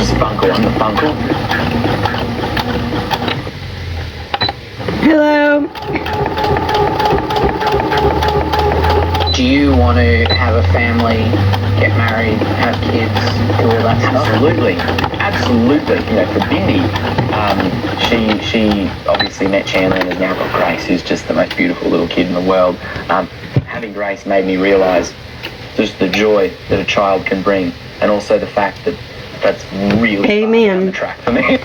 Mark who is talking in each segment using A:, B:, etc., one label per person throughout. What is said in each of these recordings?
A: just Funkle. I'm the Funkle.
B: Hello.
A: Do you want to have a family, get married, have kids, do all that stuff? Absolutely. Absolutely. You know, for Bindi, she obviously met Chandler and has now got Grace, who's just the most beautiful little kid in the world. Having Grace made me realise just the joy that a child can bring, and also the fact that that's really on the track for me.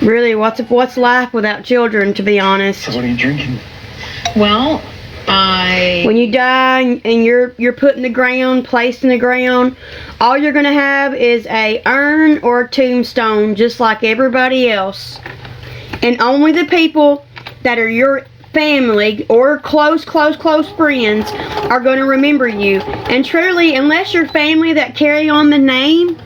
B: Really, what's life without children, to be honest?
A: So what are you drinking?
C: Well,
B: when you die and you're put in the ground, placed in the ground, all you're gonna have is a urn or a tombstone, just like everybody else. And only the people that are your family or close friends are gonna remember you. And truly, unless you're family that carry on the name,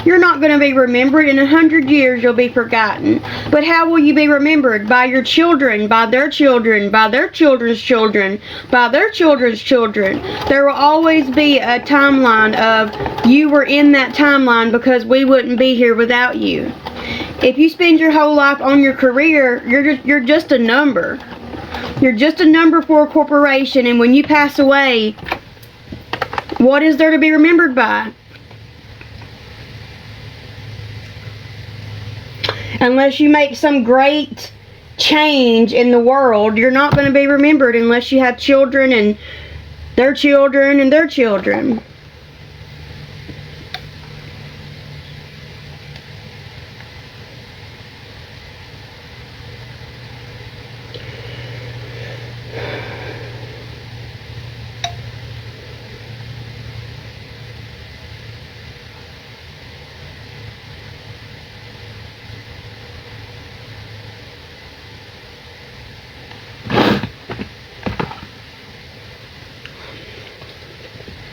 B: you're not going to be remembered. In 100 years, you'll be forgotten. But how will you be remembered? By your children, by their children, by their children's children, by their children's children. There will always be a timeline of you were in that timeline because we wouldn't be here without you. If you spend your whole life on your career, you're just a number. You're just a number for a corporation, and when you pass away, what is there to be remembered by? Unless you make some great change in the world, you're not going to be remembered unless you have children and their children and their children.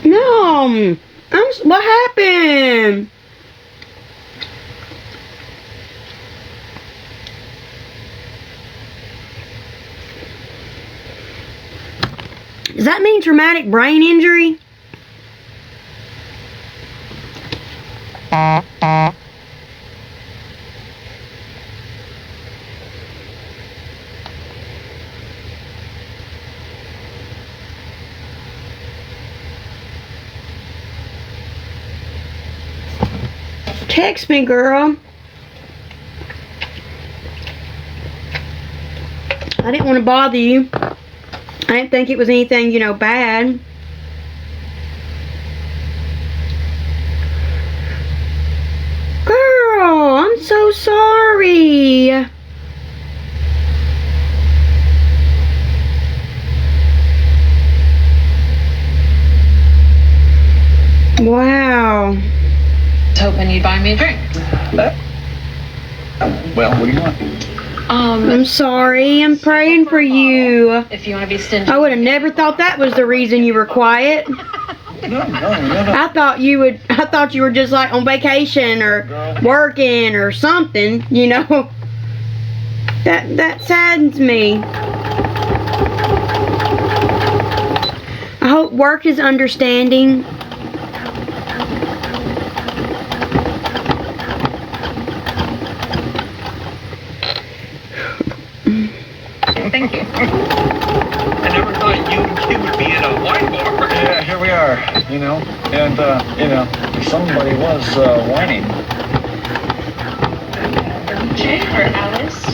B: No, what happened? Does that mean traumatic brain injury? Text me, girl. I didn't want to bother you. I didn't think it was anything, you know, bad. Girl, I'm so sorry. Wow.
C: Hoping you'd buy me a drink.
A: Well, what do you want?
B: I'm sorry. I'm praying for you.
C: If you want to be stingy.
B: I would have never thought that was the reason you were quiet.
A: No.
B: I thought you were just like on vacation or working or something, you know. That saddens me. I hope work is understanding.
C: Thank you.
D: I never thought you and Kim would be in a wine bar.
E: Yeah, here we are, you know, and, somebody was, whining.
C: Jay or Alice.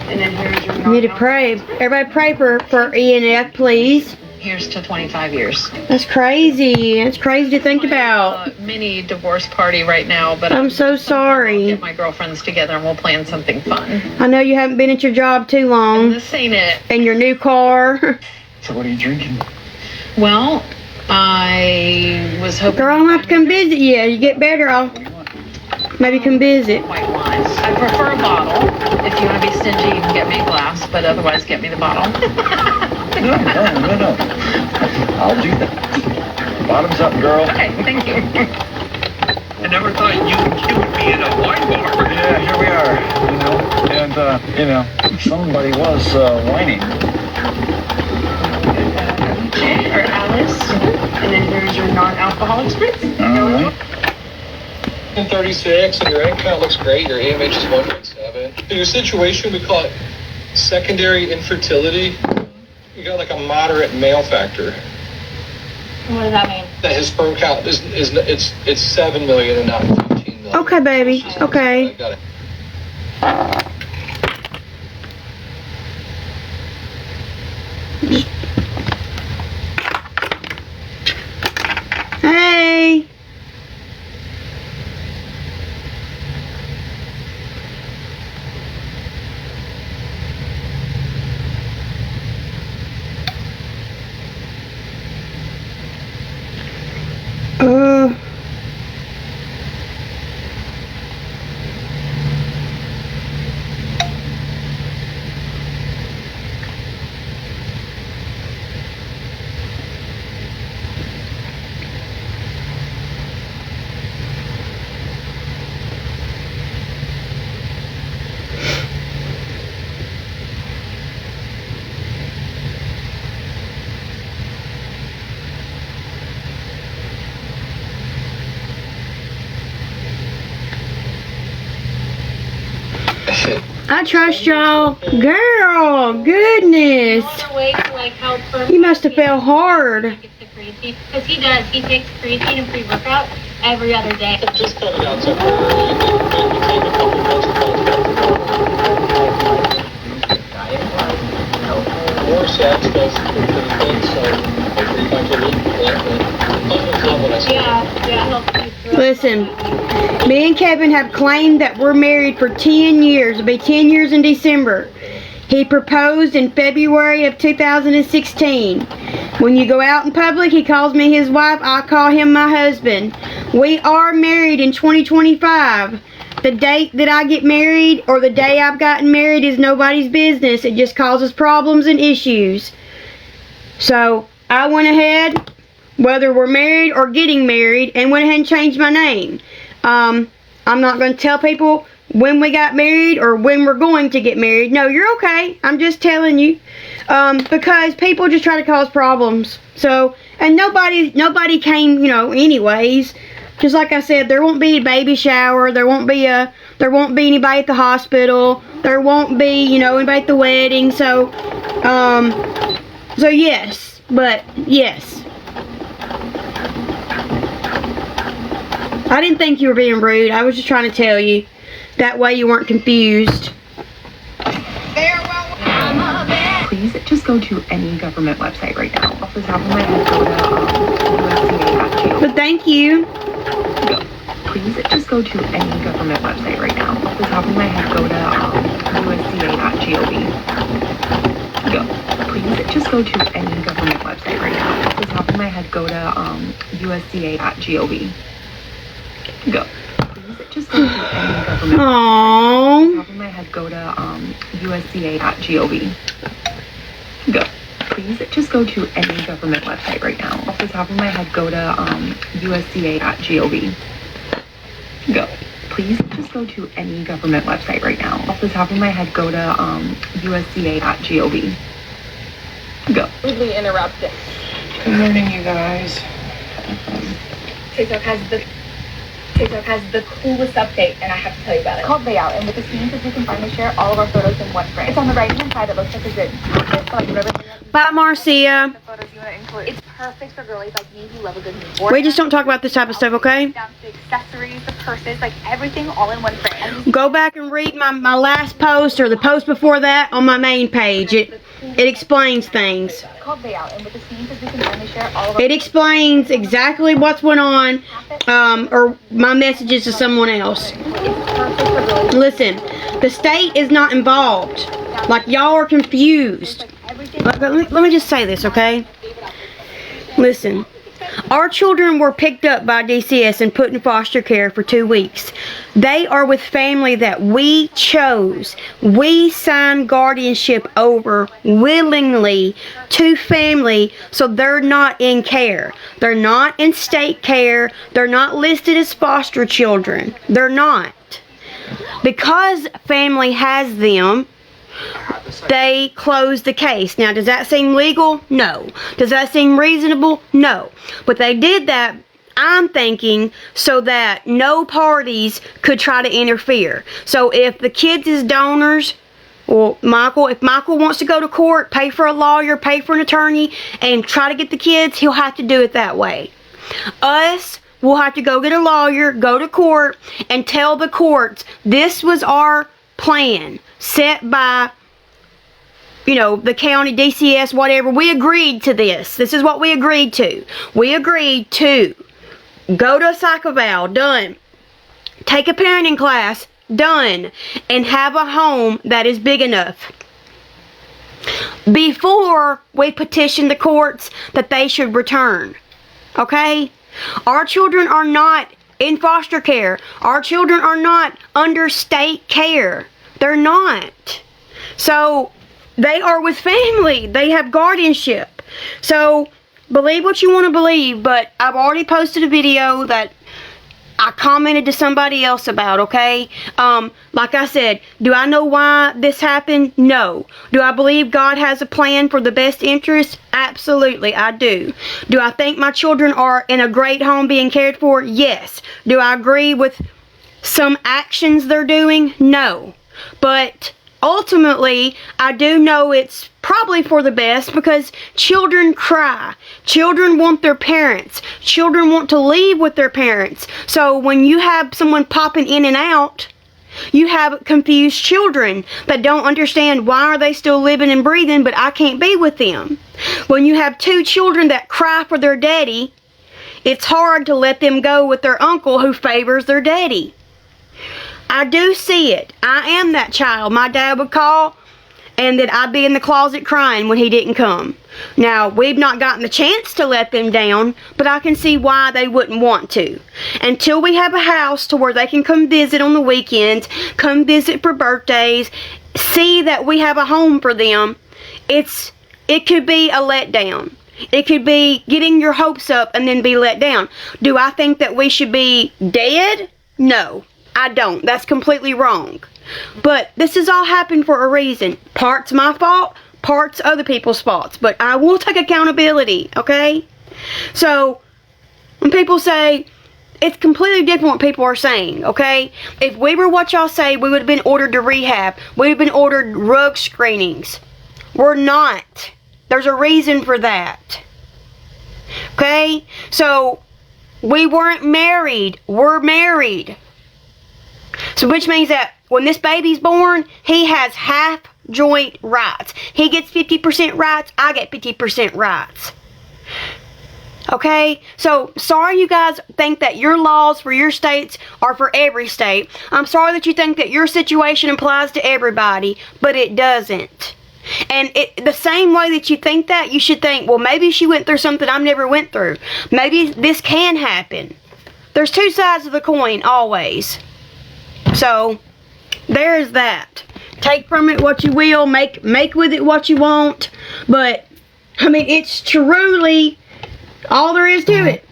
C: And then here's your
B: You need to pray. Everybody pray for ENF, please.
C: Here's to 25 years.
B: That's crazy. That's crazy to think about.
C: Mini divorce party right now, but
B: I'm so sorry.
C: I'll get my girlfriends together and we'll plan something fun.
B: I know you haven't been at your job too long.
C: And this ain't it.
B: And your new car.
E: So what are you drinking?
C: Well, I was hoping.
B: Girl, I don't have to come visit you. You get better, I'll maybe come visit.
C: White wine. I prefer a bottle. If you want to be stingy, you can get me a glass, but otherwise get me the bottle.
E: No. I'll do that. Bottoms up, girl.
C: Okay, thank you.
D: I never thought you and Kim would be in a wine bar.
E: Yeah, here we are, you know, and, somebody was, whining.
C: Jay or Alice. And then here's your non-alcoholic spritz.
E: All right. 36, and your egg count looks great. Your AMH is 1.7. In your situation, we call it secondary infertility. You got like a moderate male factor.
F: What does that mean?
E: That his sperm count is it's 7 million and not 15 million.
B: Okay, baby. Okay.
E: I got it.
B: Hey. Uh. I trust y'all. Girl, goodness.
F: On the way to like help her.
B: You must have felt hard.
F: Because he does. He takes creatine and pre-workout every other day.
E: Just cut it out temporarily. You take a couple months to bounce back to normal. More sex does pretty things, so like 3 times a week. Husbands love what I say.
F: Yeah, helps you through it.
B: Listen, me and Kevin have claimed that we're married for 10 years. It'll be 10 years in December. He proposed in February of 2016. When you go out in public, he calls me his wife. I call him my husband. We are married in 2025. The date that I get married or the day I've gotten married is nobody's business. It just causes problems and issues. So I went ahead, whether we're married or getting married, and went ahead and changed my name. I'm not going to tell people when we got married or when we're going to get married. No, you're okay. I'm just telling you. Because people just try to cause problems. So, and nobody came, anyways. Just like I said, there won't be a baby shower. There won't be anybody at the hospital. There won't be, anybody at the wedding. So yes. But yes. I didn't think you were being rude. I was just trying to tell you. That way you weren't confused.
G: Please just go to any government website right now. Off the top of my head, go to USDA.gov.
B: But thank you.
G: Go. Please just go to any government website right now. Off the top of my head, go to USDA.gov. Go. Please just go to any government website right now. Off the top of my head, go to USDA.gov. Go. Please just go to any government.
B: Aww.
G: Off the top of my head, go to USDA.gov. Go. Please just go to any government website right now. Off the top of my head, go to USDA.gov. Go. Please just go to any government website right now. Off the top of my head, go to USDA.gov. Go.
F: Rudely interrupted.
G: Good morning, you guys.
F: TikTok has the coolest update, and I have to tell you about it.
H: Called layout, and with this means is we can finally share all of our photos in one frame. It's on the right hand side. It looks like a good outfit, but like whatever
B: Bye, Marcia.
H: the photos you want to include. It's perfect for girlies like me who love a good mood.
B: We just don't talk about this type of stuff, okay?
H: Down to the accessories, the purses, like everything all in one frame.
B: Go back and read my last post or the post before that on my main page. It explains things.
H: Called layout, and with this means is we can finally share all of our
B: It explains exactly what's went on, or my messages to someone else.
H: It's perfect for girlies.
B: Listen, the state is not involved. Like, y'all are confused. Let me just say this, okay? Listen, our children were picked up by DCS and put in foster care for 2 weeks. They are with family that we chose. We signed guardianship over willingly to family, so they're not in care. They're not in state care. They're not listed as foster children. They're not. Because family has them, they closed the case. Now, does that seem legal? No. Does that seem reasonable? No. But they did that I'm thinking so that no parties could try to interfere. So if the kids is donors, well, if Michael wants to go to court, pay for a lawyer, pay for an attorney, and try to get the kids, he'll have to do it that way. Us, we'll have to go get a lawyer, go to court, and tell the courts this was our plan set by, you know, the county, DCS, whatever. We agreed to this. This is what we agreed to. We agreed to go to a psych eval, done. Take a parenting class, done. And have a home that is big enough. Before we petition the courts that they should return. Okay? Our children are not in foster care. Our children are not under state care. They're not. So, they are with family. They have guardianship. So, believe what you want to believe, but I've already posted a video that I commented to somebody else about, okay? Like I said, do I know why this happened? No. Do I believe God has a plan for the best interest? Absolutely, I do. Do I think my children are in a great home being cared for? Yes. Do I agree with some actions they're doing? No. But ultimately, I do know it's probably for the best because children cry. Children want their parents. Children want to leave with their parents. So when you have someone popping in and out, you have confused children that don't understand why are they still living and breathing, but I can't be with them. When you have two children that cry for their daddy, it's hard to let them go with their uncle who favors their daddy. I do see it. I am that child. My dad would call and that I'd be in the closet crying when he didn't come. Now, we've not gotten the chance to let them down, but I can see why they wouldn't want to. Until we have a house to where they can come visit on the weekends, come visit for birthdays, see that we have a home for them, it could be a letdown. It could be getting your hopes up and then be let down. Do I think that we should be dead? No. I don't. That's completely wrong. But this has all happened for a reason. Part's my fault, part's other people's faults. But I will take accountability, okay? So, when people say, it's completely different what people are saying, okay? If we were what y'all say, we would have been ordered to rehab. We would have been ordered drug screenings. We're not. There's a reason for that. Okay? So, we weren't married. We're married. So which means that when this baby's born, he has half joint rights. He gets 50% rights, I get 50% rights. Okay? So, sorry you guys think that your laws for your states are for every state. I'm sorry that you think that your situation applies to everybody, but it doesn't. And the same way that you think that, you should think, well, maybe she went through something I never went through. Maybe this can happen. There's two sides of the coin, always. So, there's that. Take from it what you will, make with it what you want. But, I mean, it's truly all there is to it.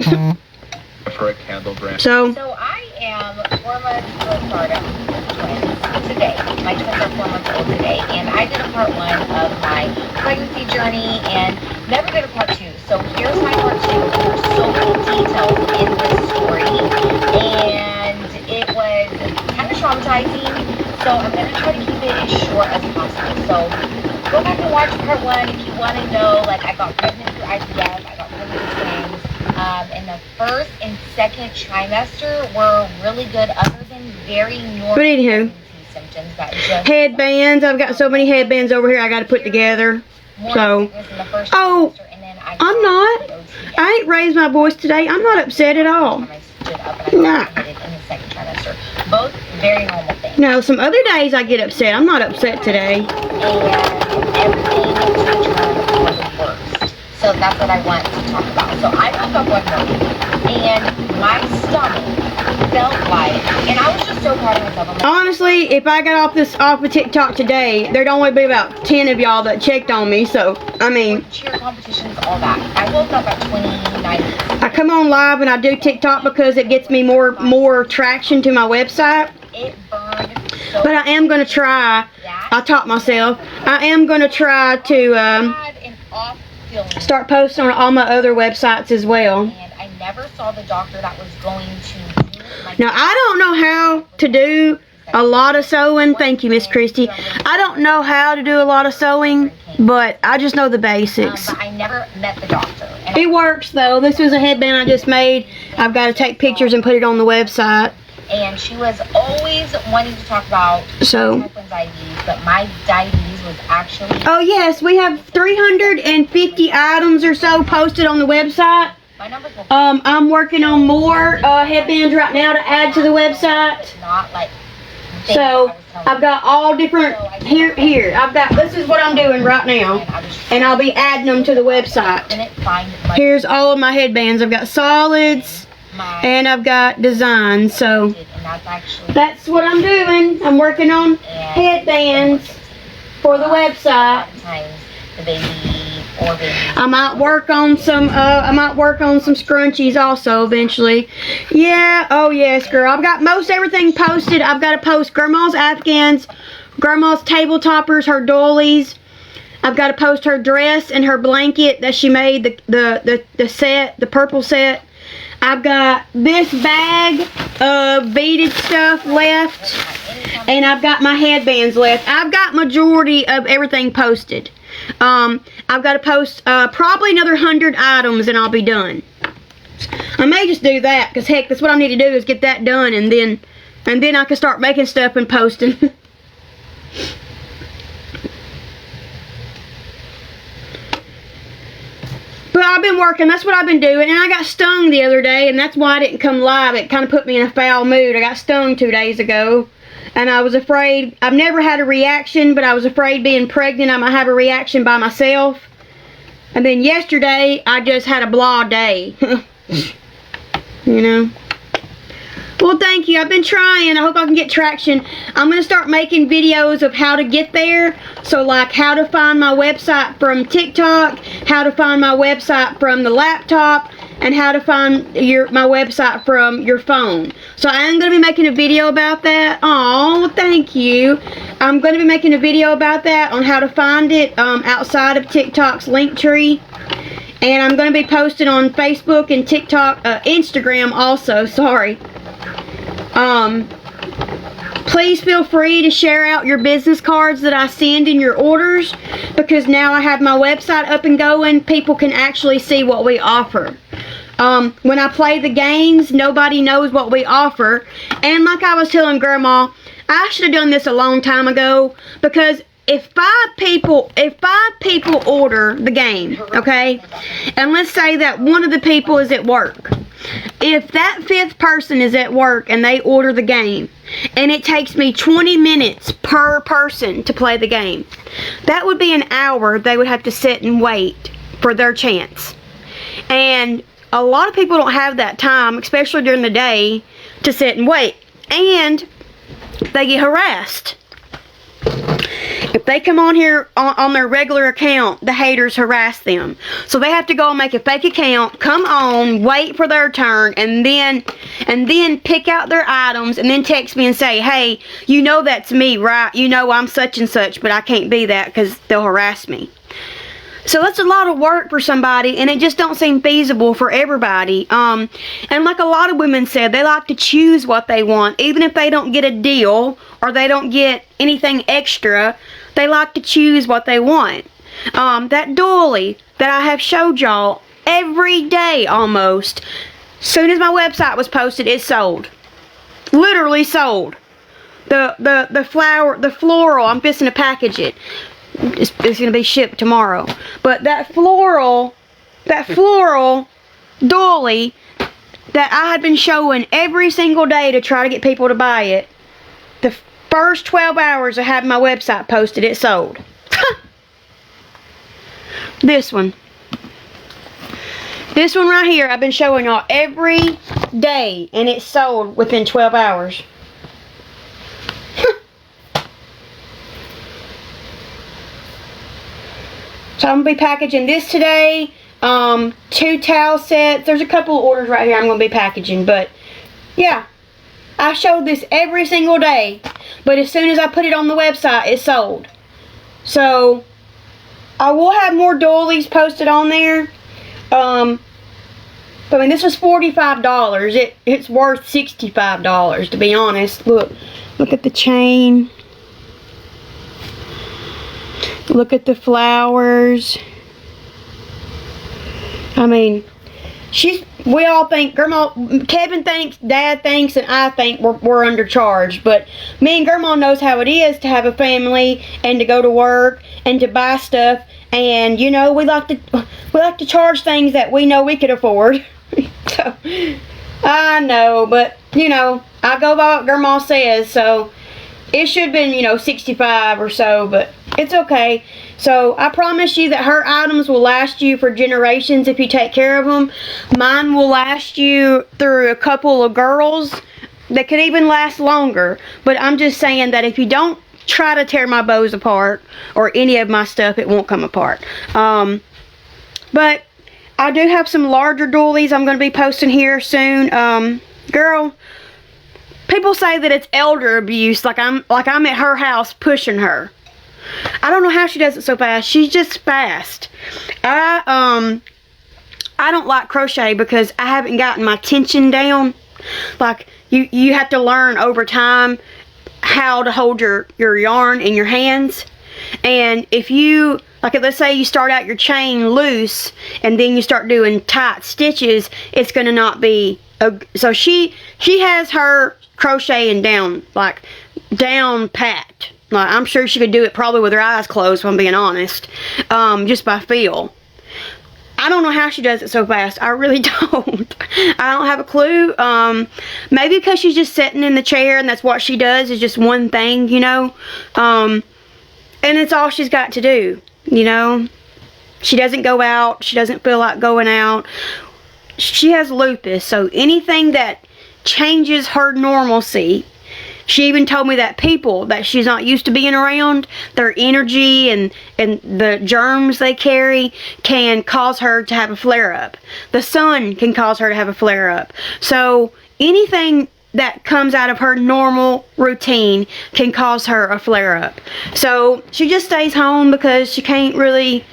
I: For a candle brand.
B: So
J: I am 4 months postpartum with twins today. My twins are 4 months old today. And I did a part 1 of my pregnancy journey and never did a part 2. So here's my part 2. There's so many details in this story. And it was kind of traumatizing. So I'm going to try to keep it as short as possible. So go back and watch part 1 if you want to know. Like, I got pregnant through IVF. I got pregnant with twins. And the first and second trimester were really good, other than very normal pregnancy symptoms that just
B: headbands. I've got so many headbands over here I got to put together. So, oh, I'm not. I ain't raised my voice today. I'm not upset at all. Nah.
J: Both very normal things.
B: No, some other days I get upset. I'm not upset today.
J: And everything returned for the worst. So that's what I want to talk about. So I woke up one morning and my stomach felt like, and I was just so proud of myself. Like, honestly,
B: if I got off of TikTok today, there'd only be about 10 of y'all that checked on me. So, I mean,
J: cheer competitions, all that. I woke up at 29.
B: I come on live and I do TikTok because it gets me more traction to my website.
J: It burned so
B: but I am going to try, I taught myself, I am going to try to start posting on all my other websites as well.
J: And I never saw the doctor that was going to do my...
B: Now, I don't know how to do a lot of sewing. Thank you, Miss Christie. I don't know how to do a lot of sewing, but I just know the basics.
J: But I never met the doctor. And
B: It works, though. This was a headband I just made. I've got to take pictures and put it on the website.
J: And she was always wanting to talk about type 1 diabetes, but my diabetes was actually...
B: Oh, yes. We have 350 items or so posted on the website. I'm working on more headbands right now to add to the website.
J: Not like...
B: So, I've got all different... Here. I've got... This is what I'm doing right now. And I'll be adding them to the website. Here's all of my headbands. I've got solids... And I've got designs, so that's what I'm doing. I'm working on headbands for the website. I might work on some scrunchies also eventually. Yeah, oh yes, girl. I've got most everything posted. I've got to post Grandma's Afghans, Grandma's table toppers, her doilies. I've got to post her dress and her blanket that she made, the set, the purple set. I've got this bag of beaded stuff left, and I've got my headbands left. I've got majority of everything posted. I've got to post probably another 100 items, and I'll be done. I may just do that, because heck, that's what I need to do is get that done, and then I can start making stuff and posting. But I've been working. That's what I've been doing. And I got stung the other day, and that's why I didn't come live. It kind of put me in a foul mood. I got stung 2 days ago, and I was afraid. I've never had a reaction, but I was afraid being pregnant I might have a reaction by myself. And then yesterday, I just had a blah day. You know. Well, thank you. I've been trying. I hope I can get traction. I'm going to start making videos of how to get there. So, like, how to find my website from TikTok, how to find my website from the laptop, and how to find my website from your phone. So, I am going to be making a video about that. Oh, thank you. I'm going to be making a video about that on how to find it outside of TikTok's link tree. And I'm going to be posting on Facebook and TikTok, Instagram also, sorry. Please feel free to share out your business cards that I send in your orders, because now I have my website up and going. People can actually see what we offer. When I play the games, nobody knows what we offer. And like I was telling Grandma, I should have done this a long time ago, because if five people order the game, okay, and let's say that one of the people is at work. If that 5th person is at work and they order the game, and it takes me 20 minutes per person to play the game, that would be an hour they would have to sit and wait for their chance. And a lot of people don't have that time, especially during the day, to sit and wait. And they get harassed. If they come on here on their regular account, the haters harass them. So they have to go and make a fake account, come on, wait for their turn, and then pick out their items, and then text me and say, hey, you know that's me, right? You know I'm such and such, but I can't be that because they'll harass me. So that's a lot of work for somebody, and it just don't seem feasible for everybody. And like a lot of women said, they like to choose what they want. Even if they don't get a deal or they don't get anything extra, they like to choose what they want. That doily that I have showed y'all every day almost, soon as my website was posted, it sold. Literally sold. The floral, I'm fixing to package it. It's going to be shipped tomorrow. But that floral doily that I had been showing every single day to try to get people to buy it, the first 12 hours I had my website posted, it sold. This one right here, I've been showing y'all every day, and it sold within 12 hours. So I'm going to be packaging this today, 2 towel sets. There's a couple of orders right here I'm going to be packaging, but yeah, I showed this every single day, but as soon as I put it on the website, it sold. So I will have more doilies posted on there. I mean, this was $45. It's worth $65, to be honest. Look at the chain. Look at the flowers. I mean, we all think, Grandma, Kevin thinks, Dad thinks, and I think we're undercharged. But me and Grandma knows how it is to have a family and to go to work and to buy stuff. And, you know, we like to charge things that we know we could afford. So, I know, but, you know, I go by what Grandma says, so it should have been, you know, 65 or so, but it's okay. So I promise you that her items will last you for generations if you take care of them. Mine will last you through a couple of girls. That could even last longer. But I'm just saying that if you don't try to tear my bows apart or any of my stuff, it won't come apart. But I do have some larger doilies I'm going to be posting here soon. Girl, people say that it's elder abuse, like I'm at her house pushing her. I don't know how she does it so fast. She's just fast. I don't like crochet because I haven't gotten my tension down. Like you have to learn over time how to hold your yarn in your hands. And if you, like, let's say you start out your chain loose and then you start doing tight stitches, it's going to not be so she has her crocheting down, like, down pat. Like, I'm sure she could do it probably with her eyes closed, if I'm being honest, just by feel. I don't know how she does it so fast. I really don't. I don't have a clue. Maybe because she's just sitting in the chair and that's what she does, is just one thing, you know. And it's all she's got to do, you know. She doesn't go out. She doesn't feel like going out. She has lupus, so anything that changes her normalcy. She even told me that people that she's not used to being around, their energy and the germs they carry can cause her to have a flare-up. The sun can cause her to have a flare-up. So anything that comes out of her normal routine can cause her a flare-up. So she just stays home because she can't really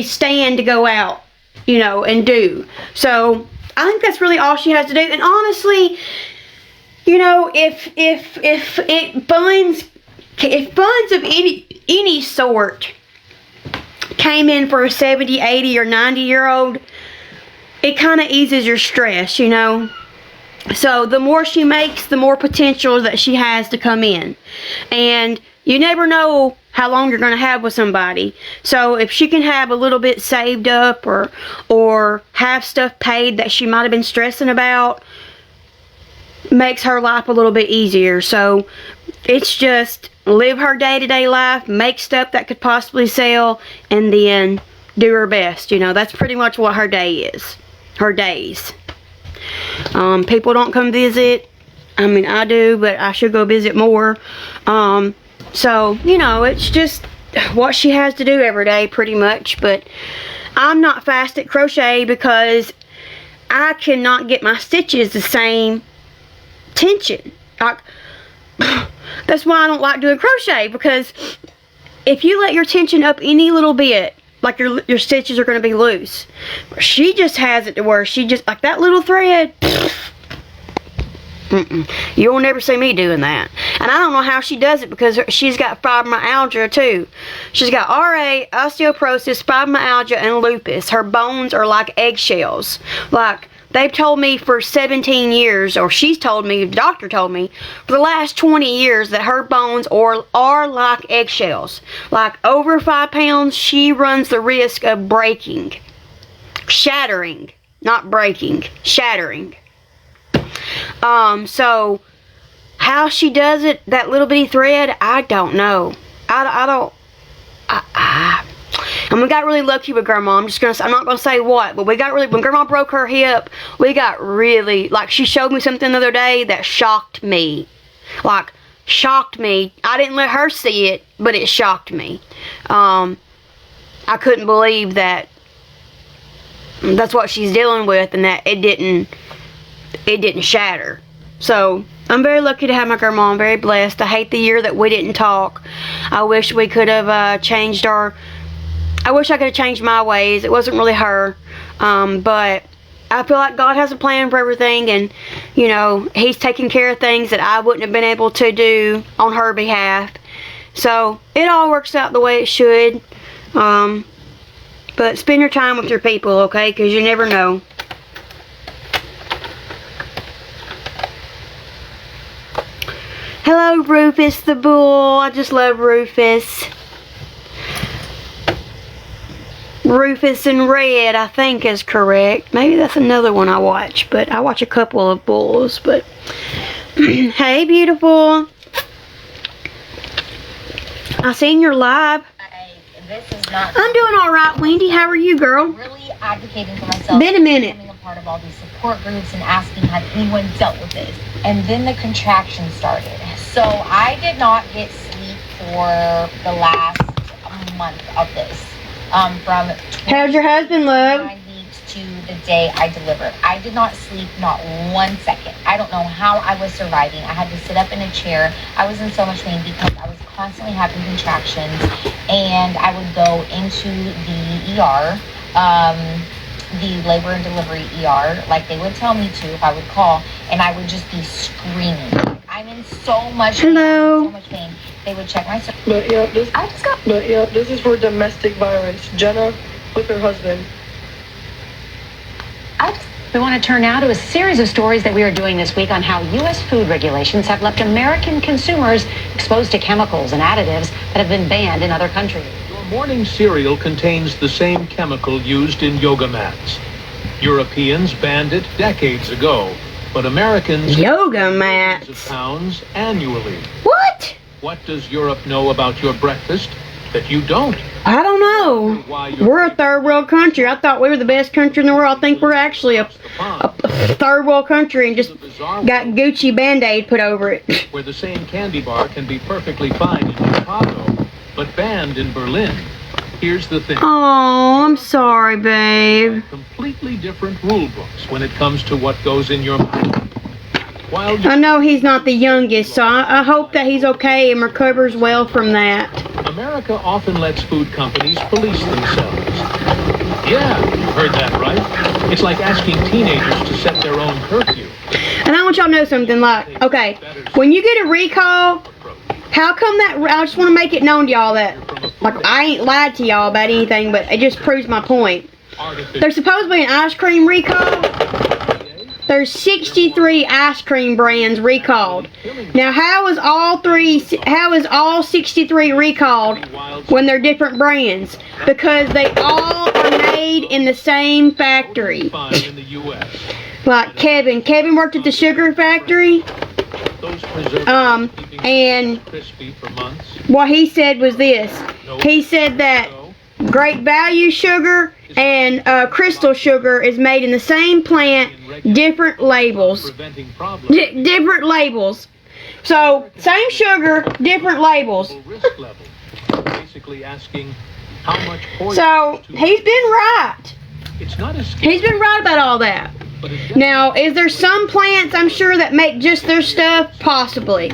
B: stand to go out, you know, and do. So I think that's really all she has to do. And honestly, you know, if funds of any sort came in for a 70, 80, or 90-year-old, it kind of eases your stress, you know. So the more she makes, the more potential that she has to come in. And you never know how long you're going to have with somebody. So if she can have a little bit saved up or have stuff paid that she might have been stressing about, makes her life a little bit easier. So it's just live her day-to-day life, make stuff that could possibly sell, and then do her best. You know, that's pretty much what her day is. Her days. People don't come visit. I mean, I do, but I should go visit more. So, you know, it's just what she has to do every day, pretty much. But I'm not fast at crochet because I cannot get my stitches the same tension. That's why I don't like doing crochet, because if you let your tension up any little bit, like your stitches are going to be loose. She just has it to where she just, like that little thread, you'll never see me doing that. And I don't know how she does it, because she's got fibromyalgia too. She's got RA, osteoporosis, fibromyalgia, and lupus. Her bones are like eggshells. Like, they've told me for 17 years, or she's told me, the doctor told me, for the last 20 years that her bones are like eggshells. Like, over 5 pounds, she runs the risk of breaking. Shattering. Not breaking. Shattering. So, how she does it, that little bitty thread, I don't know. And we got really lucky with Grandma. I'm not going to say what, but we got really, when Grandma broke her hip, we got really, like, she showed me something the other day that shocked me. Like, shocked me. I didn't let her see it, but it shocked me. I couldn't believe that that's what she's dealing with, and that it didn't shatter. So, I'm very lucky to have my grandma. I'm very blessed. I hate the year that we didn't talk. I wish we could have changed I wish I could have changed my ways. It wasn't really her. But I feel like God has a plan for everything, and you know, He's taking care of things that I wouldn't have been able to do on her behalf. So it all works out the way it should. But spend your time with your people, okay? Because you never know. Hello, Rufus the Bull. I just love Rufus. Rufus and Red, I think, is correct. Maybe that's another one I watch, but I watch a couple of bulls. But hey, beautiful. I seen your live.
J: This is not.
B: I'm doing all right, Wendy. How are you, girl?
J: Really advocating for myself.
B: Been a minute.
J: Becoming a part of all these support groups and asking had anyone dealt with this. And then the contraction started. So I did not get sleep for the last month of this. From
B: How's your husband, love?
J: 9 weeks to the day I delivered. I did not sleep not 1 second. I don't know how I was surviving. I had to sit up in a chair. I was in so much pain because I was constantly having contractions, and I would go into the ER, the labor and delivery ER, like they would tell me to if I would call, and I would just be screaming. I'm in so much pain.
B: Hello.
J: So much pain. They would check my.
K: But yeah, this is for domestic violence. Jenna with her husband.
L: We want to turn now to a series of stories that we are doing this week on how U.S. food regulations have left American consumers exposed to chemicals and additives that have been banned in other countries.
M: Your morning cereal contains the same chemical used in yoga mats. Europeans banned it decades ago, but Americans
B: yoga mats
M: of pounds annually.
B: What?
M: What does Europe know about your breakfast that you don't?
B: I don't know. We're a third world country. I thought we were the best country in the world. I think we're actually a third world country and just got Gucci Band-Aid put over it.
M: Where the same candy bar can be perfectly fine in Chicago, but banned in Berlin. Here's the thing.
B: Oh, I'm sorry, babe.
M: Completely different rule books when it comes to what goes in your mouth.
B: I know he's not the youngest, so I hope that he's okay and recovers well from that.
M: America often lets food companies police themselves. Yeah, you heard that right. It's like asking teenagers to set their own curfew.
B: And I want y'all to know something, like, okay, when you get a recall, how come that, I just want to make it known to y'all that, like, I ain't lied to y'all about anything, but it just proves my point. There's supposed to be an ice cream recall. There's 63 ice cream brands recalled. Now, how is all 63 recalled when they're different brands? Because they all are made in the same factory. Like Kevin worked at the sugar factory. And what he said was this. He said that Great Value sugar and crystal sugar is made in the same plant, different labels. Different labels. So, same sugar, different labels. So, he's been right. He's been right about all that. Now, is there some plants, I'm sure, that make just their stuff? Possibly.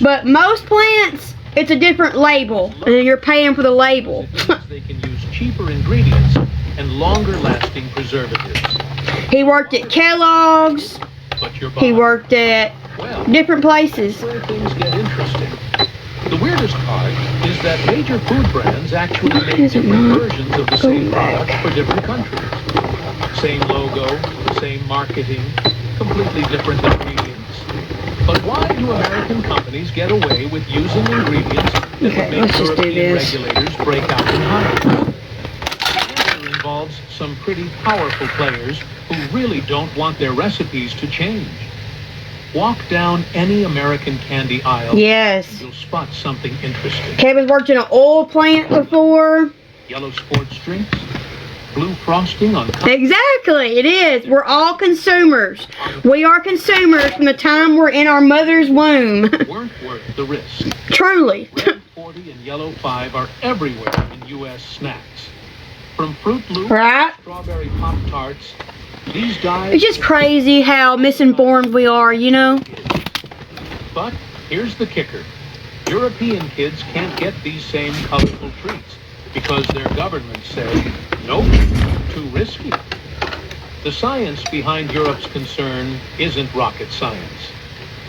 B: But most plants, it's a different label, and you're paying for the label.
M: They can use cheaper ingredients and longer-lasting preservatives.
B: He worked at Kellogg's. He worked at different places.
M: Where things get interesting. The weirdest part is that major food brands actually make different versions of the same product for different countries. Same logo, same marketing, completely different ingredients. But why do American companies get away with using ingredients that would make European regulators break out in hives? The answer involves some pretty powerful players who really don't want their recipes to change. Walk down any American candy aisle.
B: Yes.
M: And you'll spot something interesting.
B: Kevin's worked in an oil plant before.
M: Yellow sports drinks, blue frosting on.
B: Exactly, it is. We're all consumers. We are consumers from the time we're in our mother's womb.
M: Weren't worth the risk.
B: Truly.
M: Red 40 and yellow 5 are everywhere in U.S. snacks. From Fruit Loops, strawberry Pop-Tarts, these dyes...
B: It's just crazy how misinformed we are, you know?
M: But here's the kicker. European kids can't get these same colorful treats because their governments say, nope, too risky. The science behind Europe's concern isn't rocket science.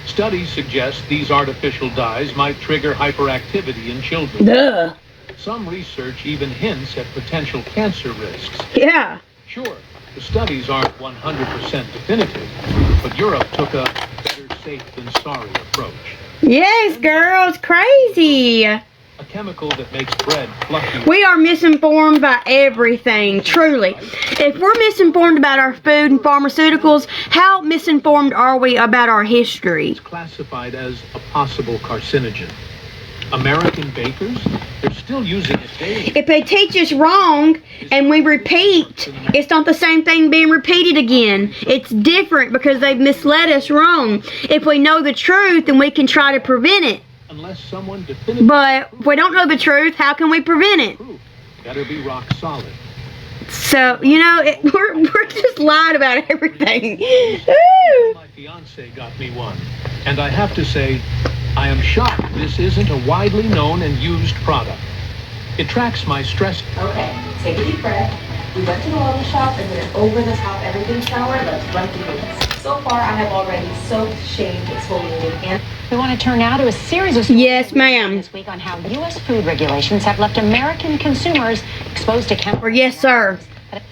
M: Studies suggest these artificial dyes might trigger hyperactivity in children.
B: Duh.
M: Some research even hints at potential cancer risks.
B: Yeah.
M: Sure, the studies aren't 100% definitive, but Europe took a better safe than sorry approach.
B: Yes, girl, it's crazy.
M: A chemical that makes bread fluffy.
B: We are misinformed by everything, truly. If we're misinformed about our food and pharmaceuticals, how misinformed are we about our history?
M: It's classified as a possible carcinogen. American bakers, they're still using it daily.
B: If they teach us wrong and we repeat, it's not the same thing being repeated again. It's different because they've misled us wrong. If we know the truth, then we can try to prevent it.
M: Unless someone definitively...
B: But if we don't know the truth, how can we prevent it?
M: Better be rock solid.
B: So, you know, we're just lying about everything.
M: My fiance got me one. And I have to say, I am shocked this isn't a widely known and used product. It tracks my stress.
N: Okay, take a deep breath. We went to the wellness shop and did an over-the-top everything shower. Let's run through this. So far, I have already soaked, shaved, exfoliated, and...
L: We want to turn now to a series of
B: yes, ma'am.
L: This week on how U.S. food regulations have left American consumers exposed to chemicals.
B: Or yes, sir. I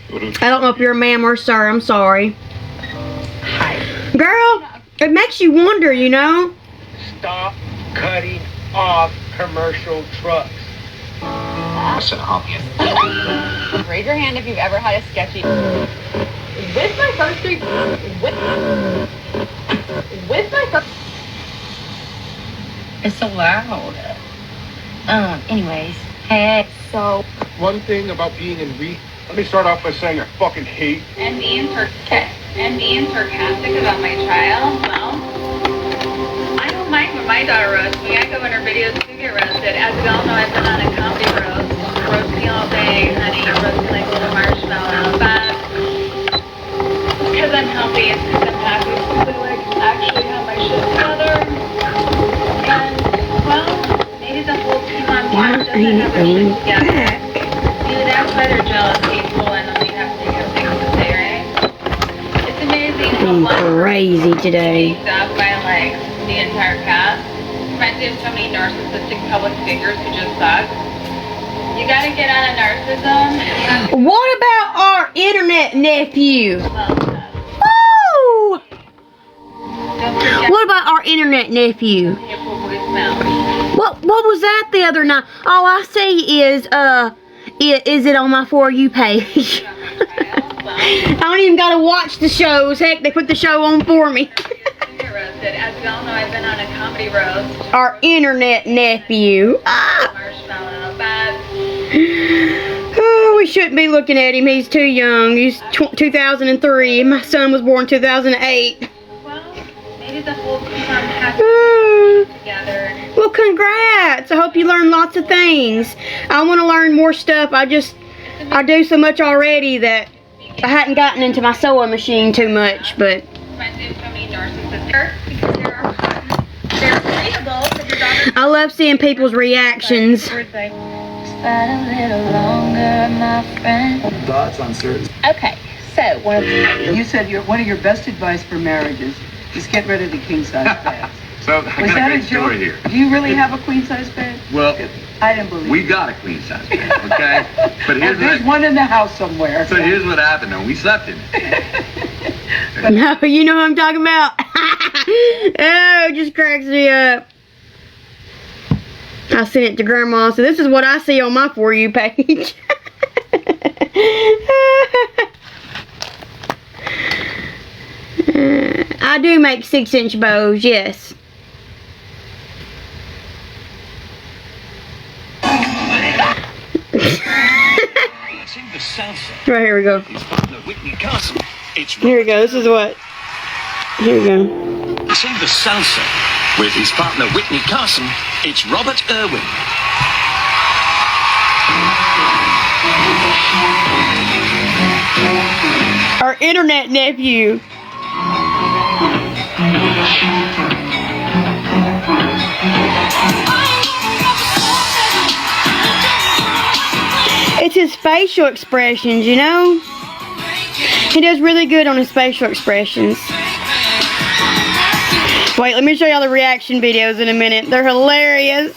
B: don't know if you're a ma'am or sir. I'm sorry.
L: Hi.
B: Girl, it makes you wonder, you know.
D: Stop cutting off commercial trucks.
A: Listen, Hopkins.
H: Raise your hand if you've ever had a sketchy. With my first three. With my first.
J: It's so loud. Anyways, hey, so.
D: One thing about being in let me start off by saying I fucking hate.
H: And being sarcastic about my child, well, I don't mind when my daughter roasts me. I go in her videos to get roasted. As we all know, I've been on a comedy roast. Roast me all day, honey. Roast me like a little marshmallow. But because I'm healthy and because I'm happy, to like actually have my shit together. And well, maybe the whole team on board doesn't have their shit together. See, that's why they're jealous people and we have to have things to say, right? It's amazing how much
B: crazy today.
H: up by like the entire cast. Reminds me of so many narcissistic public figures who just suck. You gotta get out of narcissism.
B: What about our internet nephew? Woo! What about our internet nephew? What was that the other night? All I see is is it on my For You page? I don't even gotta watch the shows. Heck, they put the show on for me.
H: As we all know, I've been on a comedy roast.
B: Our internet nephew.
H: Marshmallow, but
B: oh, we shouldn't be looking at him. He's too young. He's 2003. My son was born 2008.
H: Well, maybe the whole team has together.
B: Well, congrats. I hope you learn lots of things. I want to learn more stuff. I do so much already that I hadn't gotten into my sewing machine too much, but I love seeing people's reactions.
O: Thoughts on certain.
H: Okay, so
O: you said one of your best advice for marriages is get rid of the king size bed.
P: So I got a great story here.
O: Do you really have a queen size bed?
P: Well,
O: I didn't believe
P: we got a queen size bed, okay? But
O: there's one in the house somewhere.
P: So here's what happened though. We slept in it.
B: No, you know what I'm talking about. Oh, it just cracks me up. I sent it to Grandma, so this is what I see on my For You page. I do make 6-inch bows, yes. Right, here we go. Here we go, this is what. Here we go.
Q: Sing the salsa with his partner Whitney Carson. It's Robert Irwin.
B: Our internet nephew. It's his facial expressions, you know? He does really good on his facial expressions. Wait, let me show y'all the reaction videos in a minute. They're hilarious.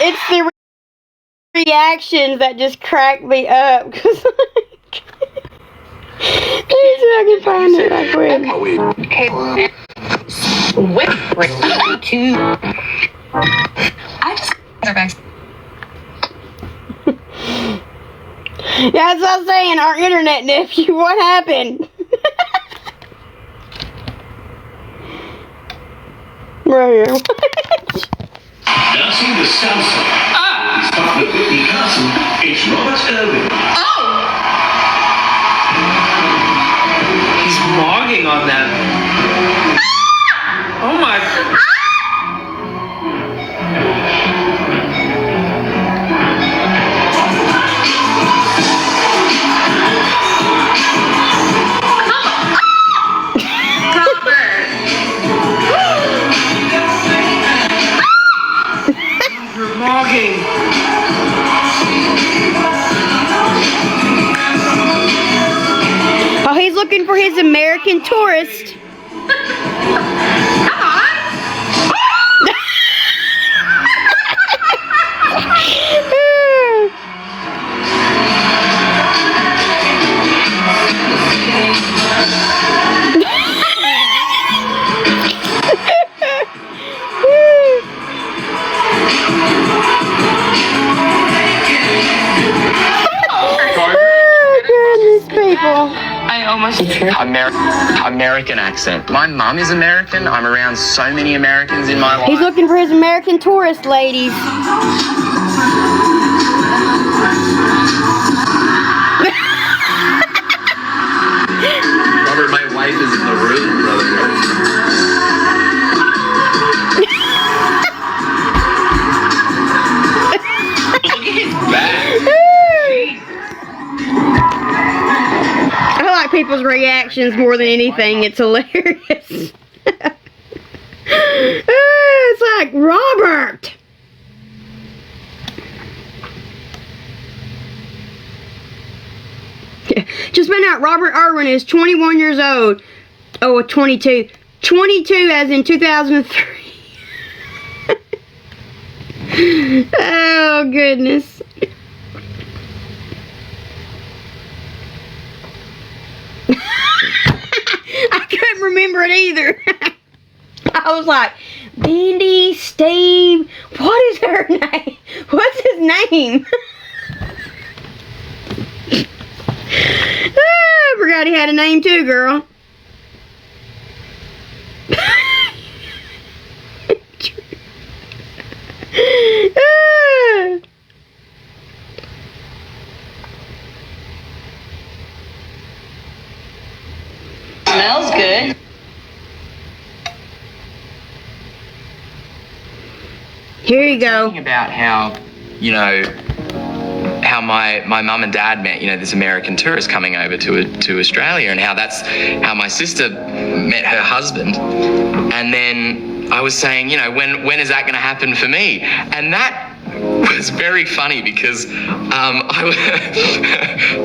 B: It's the reactions that just crack me up. Cause like, let me see if I can find it right quick. Yeah, that's what I'm saying. Our internet nephew. What happened? Right here.
Q: Dancing the salsa. His partner Whitney Carson. It's Robert Irwin.
D: He's mogging on that. Oh my. You're mogging.
B: Oh, he's looking for his American Tourist.
A: American accent. My mum is American. I'm around so many Americans in my life.
B: He's looking for his American Tourist, ladies.
P: Robert, my wife is in the room, brother.
Q: Look at his back.
B: I like people's reactions more than anything. It's hilarious. It's like, Robert. Just found out Robert Irwin is 21 years old. Oh, 22. 22 as in 2003. Oh, goodness. I couldn't remember it either. I was like, Bendy, Steve, what is her name? What's his name? I forgot he had a name too, girl.
C: Smells good.
B: Here you go.
A: About how, you know, how my mum and dad met, you know, this American tourist coming over to Australia, and how that's how my sister met her husband. And then I was saying, you know, when is that going to happen for me? And that was very funny because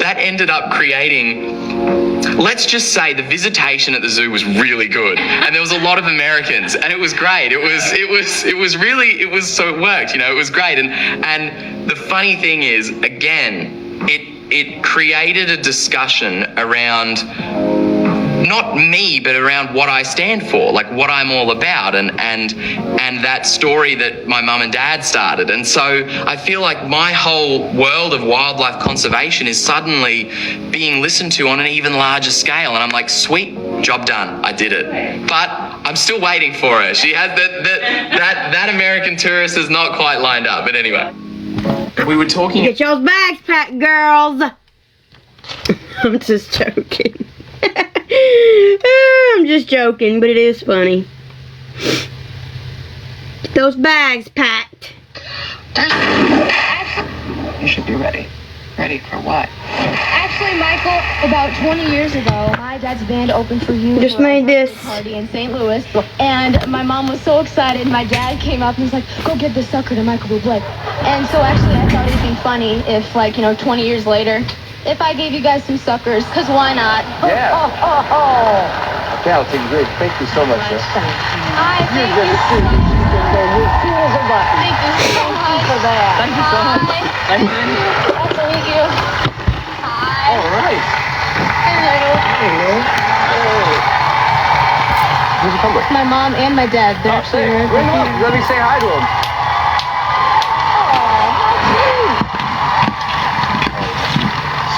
A: that ended up creating, let's just say the visitation at the zoo was really good, and there was a lot of Americans, and it was great. It was so it worked, you know, it was great. And the funny thing is, again, it created a discussion around not me, but around what I stand for, like what I'm all about, and that story that my mum and dad started. And so I feel like my whole world of wildlife conservation is suddenly being listened to on an even larger scale. And I'm like, sweet, job done, I did it. But I'm still waiting for her. She has that American tourist is not quite lined up. But anyway.
P: We were talking.
B: Get y'all's bags packed, girls. I'm just joking. I'm just joking, but it is funny. Get those bags packed.
R: You should be ready. Ready for what?
N: Actually, Michael, about 20 years ago, my dad's band opened for you.
B: Just
N: for
B: made
N: a
B: this.
N: party in St. Louis, and my mom was so excited. My dad came up and was like, "Go get this sucker to Michael Bublé." And so actually, I thought it'd be funny if, like, 20 years later, if I gave you guys some suckers, because why not?
S: Yeah. Okay, I'll take it. Great. Thank you so much, sir.
N: Hi, thank you so much. Thank you so much for that.
S: Thank you so much. Thank you.
N: Nice to meet you. Hi.
S: All right.
N: Hello.
S: Hey, man. Hey. Who's it come with?
N: My mom and my dad. They're actually here.
S: Bring them up. Let me say hi to them.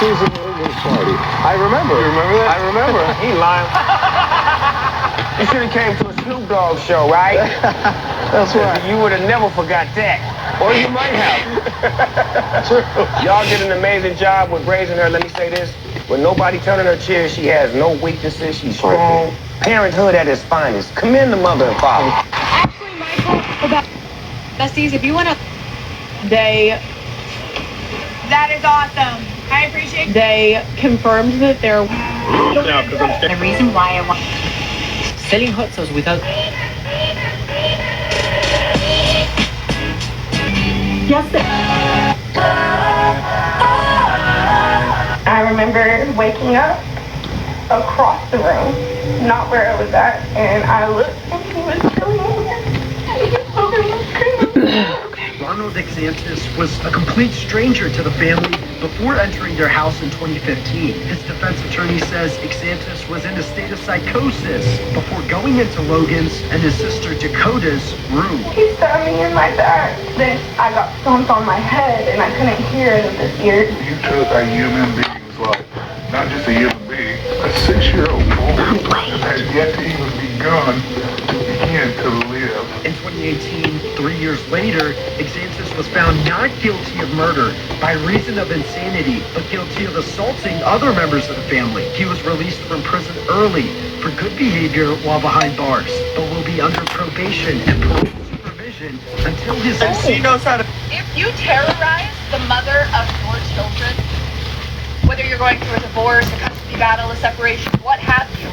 S: Susan Williams party. I remember. You remember that? I remember. He lying. You should have came to a Snoop Dogg show, right? That's right. You would have never forgot that. Or you might have. True. Y'all did an amazing job with raising her. Let me say this. With nobody turning her chair, she has no weaknesses. She's strong. Parenthood at its finest. Commend the mother and father.
N: Actually, Michael, about
H: Besties, if you want to...
N: that is awesome. I appreciate
K: They confirmed that they're...
H: The reason why I want...
R: Selling hot sauce without...
K: I remember waking up across the room, not where I was at, and I looked and he was chilling over there. He was screaming.
T: Ronald Exantis was a complete stranger to the family before entering their house in 2015. His defense attorney says Exantis was in a state of psychosis before going into Logan's and his sister Dakota's room.
K: He stabbed me in my back. Then I got stomped on my head and I couldn't hear it with his ears.
U: You took a human being's life, not just a human being, a 6-year-old boy that has yet to even begun to begin to live.
T: In 2018, 3 years later, Exantis was found not guilty of murder by reason of insanity, but guilty of assaulting other members of the family. He was released from prison early for good behavior while behind bars, but will be under probation and parole supervision until his...
S: And she knows how to...
H: If you terrorize the mother of your children, whether you're going through a divorce, a custody battle, a separation, what have you,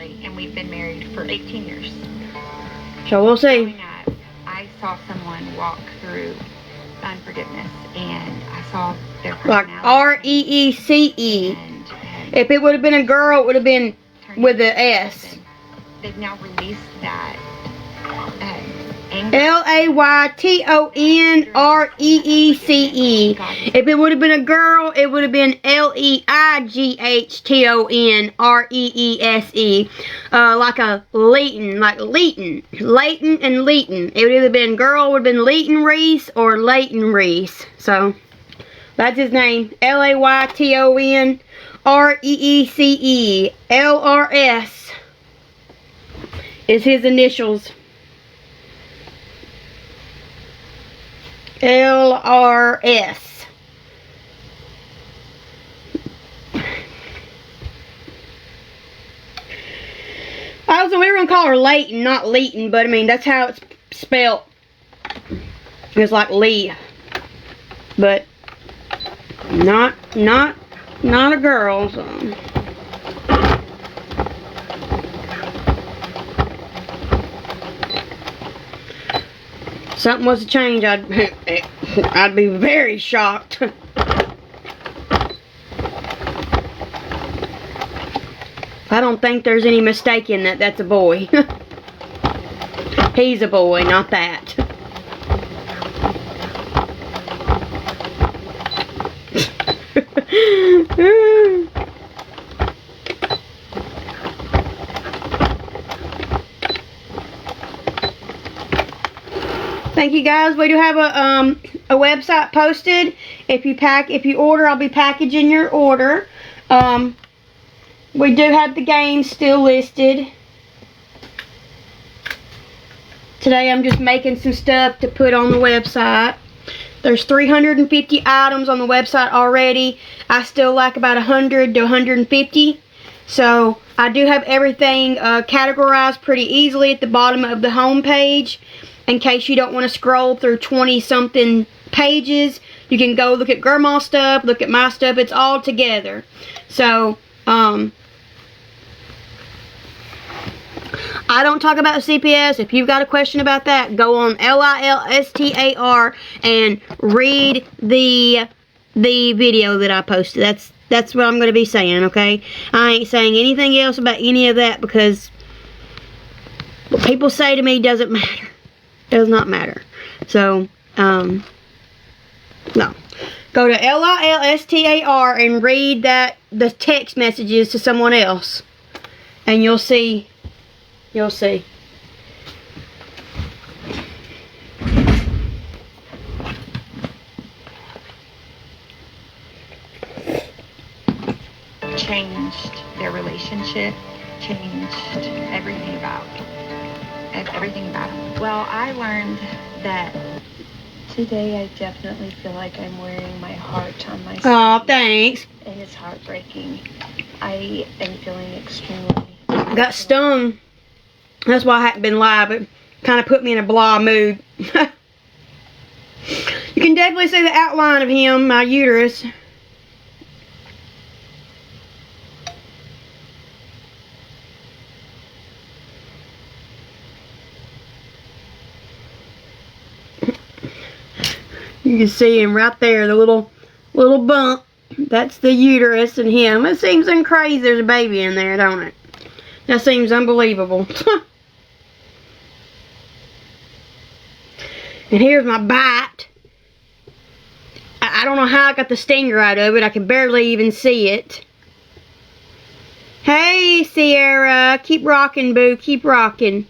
G: February, and we've been married for 18 years.
B: So we'll see.
G: Growing up, I saw someone walk through unforgiveness, and I saw their
B: Like
G: personality.
B: REECE. If it would have been a girl, it would have been with the S.
G: They've now released that anger.
B: LAYTONREECE. If it would have been a girl, it would have been LEIGHTONREESE. Like a Leighton, like Leighton. Leighton and Leighton. It would either been girl, would have been Leighton Reese or Leighton Reese. So that's his name. LAYTONREECE. LRS is his initials. LRS. Also, we were going to call her Leighton, not Leighton, but I mean, that's how it's spelled. It's like Lee. But not a girl, so. Something was to change, I'd be very shocked. I don't think there's any mistake in that. That's a boy. He's a boy, not that. Thank you guys. We do have a website posted. If you order, I'll be packaging your order. We do have the games still listed. Today I'm just making some stuff to put on the website. There's 350 items on the website already. I still like about 100 to 150. So I do have everything categorized pretty easily at the bottom of the home page. In case you don't want to scroll through 20 something pages, you can go look at Grandma's stuff, look at my stuff. It's all together. So I don't talk about CPS. If you've got a question about that, go on LILSTAR and read the video that I posted. That's what I'm going to be saying, okay? I ain't saying anything else about any of that because what people say to me doesn't matter. Does not matter. So, no. Go to LILSTAR and read the text messages to someone else. And you'll see. You'll see.
G: Changed their relationship, changed everything about them. Well, I learned that today I definitely feel like I'm wearing my heart on my sleeve.
B: Oh, thanks.
G: And it's heartbreaking. I am feeling extremely...
B: I got stung. That's why I hadn't been live. It kind of put me in a blah mood. You can definitely see the outline of him, my uterus. You can see him right there, the little bump. That's the uterus and him. It seems crazy there's a baby in there, don't it? That seems unbelievable. And here's my bite. I don't know how I got the stinger out of it. I can barely even see it. Hey, Sierra. Keep rocking, boo. Keep rocking.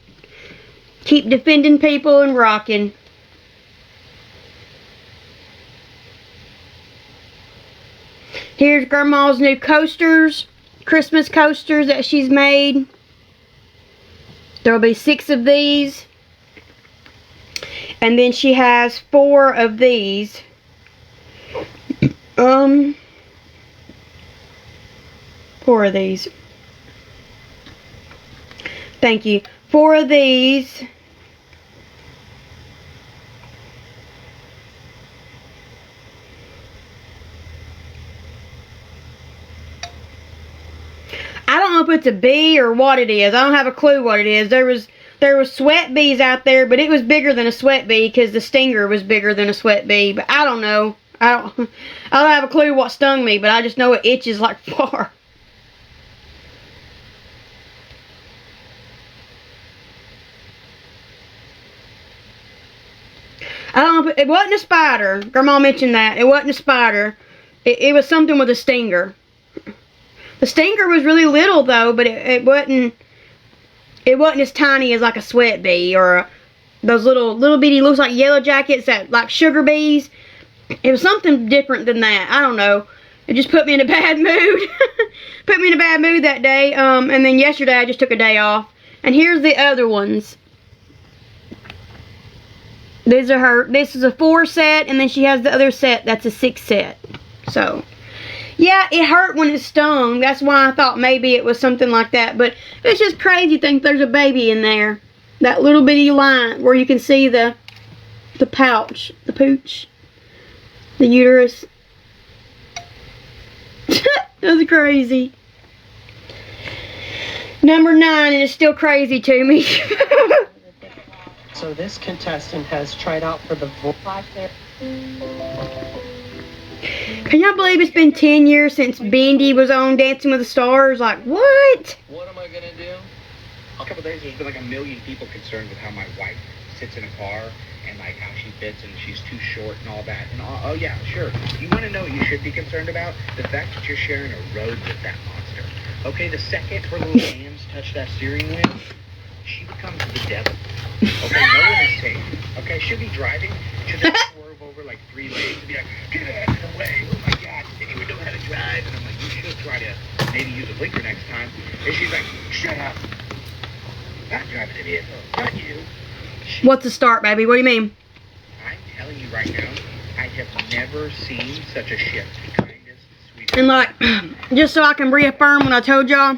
B: Keep defending people and rocking. Here's Grandma's new coasters. Christmas coasters that she's made. There'll be 6 of these. And then she has 4 of these. 4 of these. Thank you. 4 of these. I don't know if it's a bee or what it is. I don't have a clue what it is. There was sweat bees out there, but it was bigger than a sweat bee because the stinger was bigger than a sweat bee. But I don't know. I don't have a clue what stung me, but I just know it itches like far. I don't know. It wasn't a spider. Grandma mentioned that. It wasn't a spider. It was something with a stinger. The stinger was really little though, but it wasn't as tiny as like a sweat bee or those little bitty, looks like yellow jackets that like sugar bees. It was something different than that. I don't know. It just put me in a bad mood. Put me in a bad mood that day. And then yesterday I just took a day off. And here's the other ones. These are her. This is a 4 set, and then she has the other set that's a 6 set. So, yeah, it hurt when it stung. That's why I thought maybe it was something like that. But it's just crazy to think there's a baby in there. That little bitty line where you can see the pouch, the pooch, the uterus. That's crazy. Number 9 is still crazy to me.
R: So this contestant has tried out for the voice.
B: Can y'all believe it's been 10 years since Bendy was on Dancing with the Stars? Like, what?
E: What am I going to do? A couple days, there's been like a million people concerned with how my wife sits in a car and like how she fits and she's too short and all that. And oh yeah, sure. You want to know what you should be concerned about? The fact that you're sharing a road with that monster. Okay, the second her little hands touch that steering wheel, she becomes the devil. Okay, no one is safe. Okay, she'll be driving, she'll just swerve over like 3 lanes and be like, get out of the way. Oh my God, you didn't even know how to drive. And I'm like, you should try to maybe use a blinker next time. And she's like, shut up. Not driving the vehicle, not you.
B: What's a start, baby? What do you mean?
E: I'm telling you right now, I have never seen such a shift. The kindest, sweetest.
B: And like, just so I can reaffirm what I told y'all.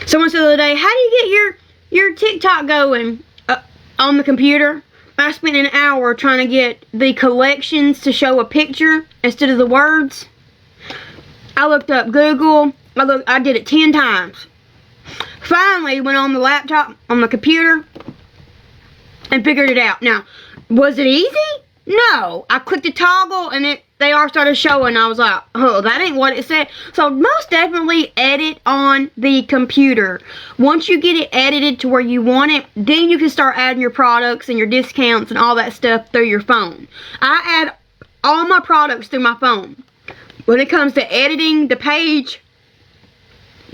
B: Someone said the other day, how do you get your TikTok going on the computer? I spent an hour trying to get the collections to show a picture instead of the words. I looked up Google. I did it 10 times. Finally went on the laptop, on the computer, and figured it out. Now, was it easy? No. I clicked the toggle and they all started showing. I was like, oh, that ain't what it said. So most definitely edit on the computer. Once you get it edited to where you want it, then you can start adding your products and your discounts and all that stuff through your phone. I add all my products through my phone. When it comes to editing the page,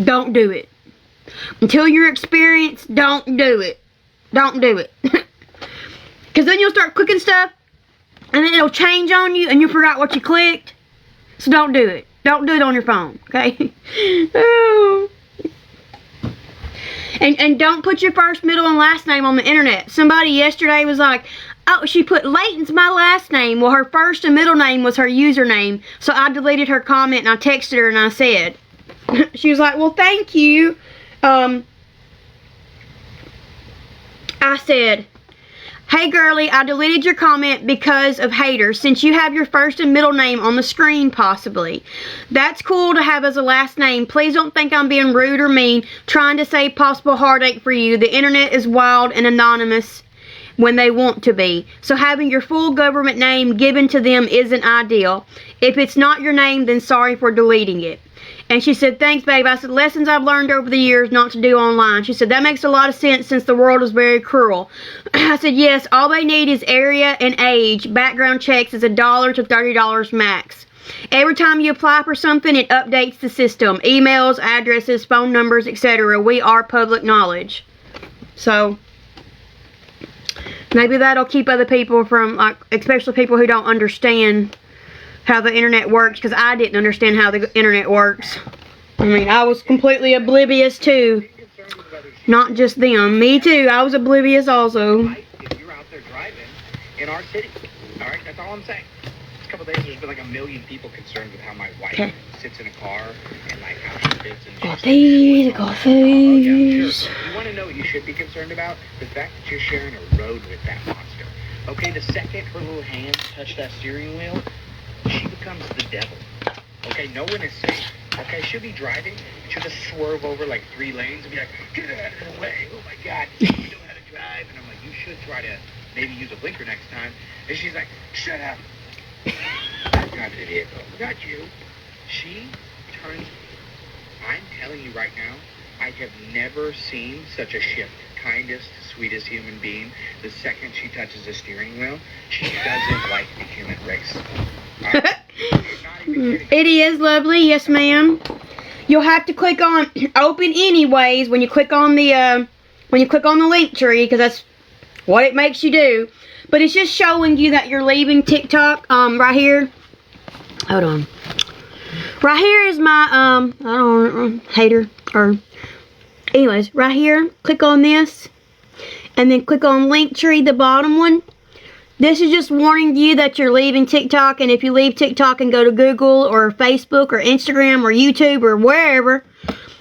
B: don't do it. Until you're experienced, don't do it. Don't do it. Because then you'll start clicking stuff and then it'll change on you and you forgot what you clicked. So don't do it. Don't do it on your phone, okay? Oh. And don't put your first, middle, and last name on the internet. Somebody yesterday was like, oh, she put Layton's my last name. Well, her first and middle name was her username. So I deleted her comment and I texted her and I said, she was like, well, thank you. I said, hey girlie, I deleted your comment because of haters, since you have your first and middle name on the screen possibly. That's cool to have as a last name. Please don't think I'm being rude or mean, trying to save possible heartache for you. The internet is wild and anonymous when they want to be. So having your full government name given to them isn't ideal. If it's not your name, then sorry for deleting it. And she said, thanks, babe. I said, lessons I've learned over the years not to do online. She said, that makes a lot of sense since the world is very cruel. I said, yes, all they need is area and age. Background checks is $1 to $30 max. Every time you apply for something, it updates the system. Emails, addresses, phone numbers, etc. We are public knowledge. So, maybe that'll keep other people from, like, especially people who don't understand how the internet works, because I didn't understand how the internet works. I mean, I was completely oblivious too. Not just them. Me too. I was oblivious also.
E: If you're out there driving in our city, all right, that's all I'm saying. A couple days, there's been like a million people concerned with how my wife sits in a car and like how she fits and
B: coffee.
E: Yeah, sure. You want to know what you should be concerned about? The fact that you're sharing a road with that monster. Okay, the second her little hands touch that steering wheel, she becomes the devil. Okay, no one is safe. Okay, she'll be driving, and she'll just swerve over like 3 lanes and be like, get out of the way, oh my God, you don't know how to drive. And I'm like, you should try to maybe use a blinker next time. And she's like, shut up. I'm driving the vehicle, not you. She turns, I'm telling you right now, I have never seen such a shift. Kindest, sweetest human being. The second she touches the steering wheel, she doesn't like the human race.
B: It is lovely, yes ma'am. You'll have to click on open anyways when you click on the link tree, because that's what it makes you do. But it's just showing you that you're leaving TikTok. Right here. Hold on. Right here is my I don't hater or anyways, right here, click on this and then click on Linktree, the bottom one. This is just warning you that you're leaving TikTok, and if you leave TikTok and go to Google or Facebook or Instagram or YouTube or wherever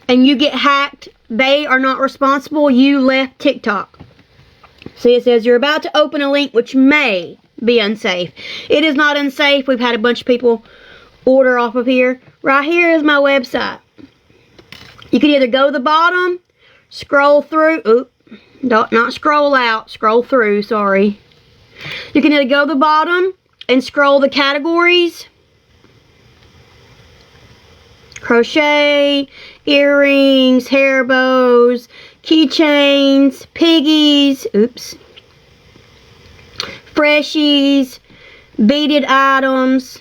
B: and you get hacked, they are not responsible. You left TikTok. See, it says you're about to open a link which may be unsafe. It is not unsafe. We've had a bunch of people order off of here. Right here is my website. You can either go to the bottom, scroll through, not scroll out, scroll through, sorry. You can either go to the bottom and scroll the categories. Crochet, earrings, hair bows, keychains, piggies, freshies, beaded items.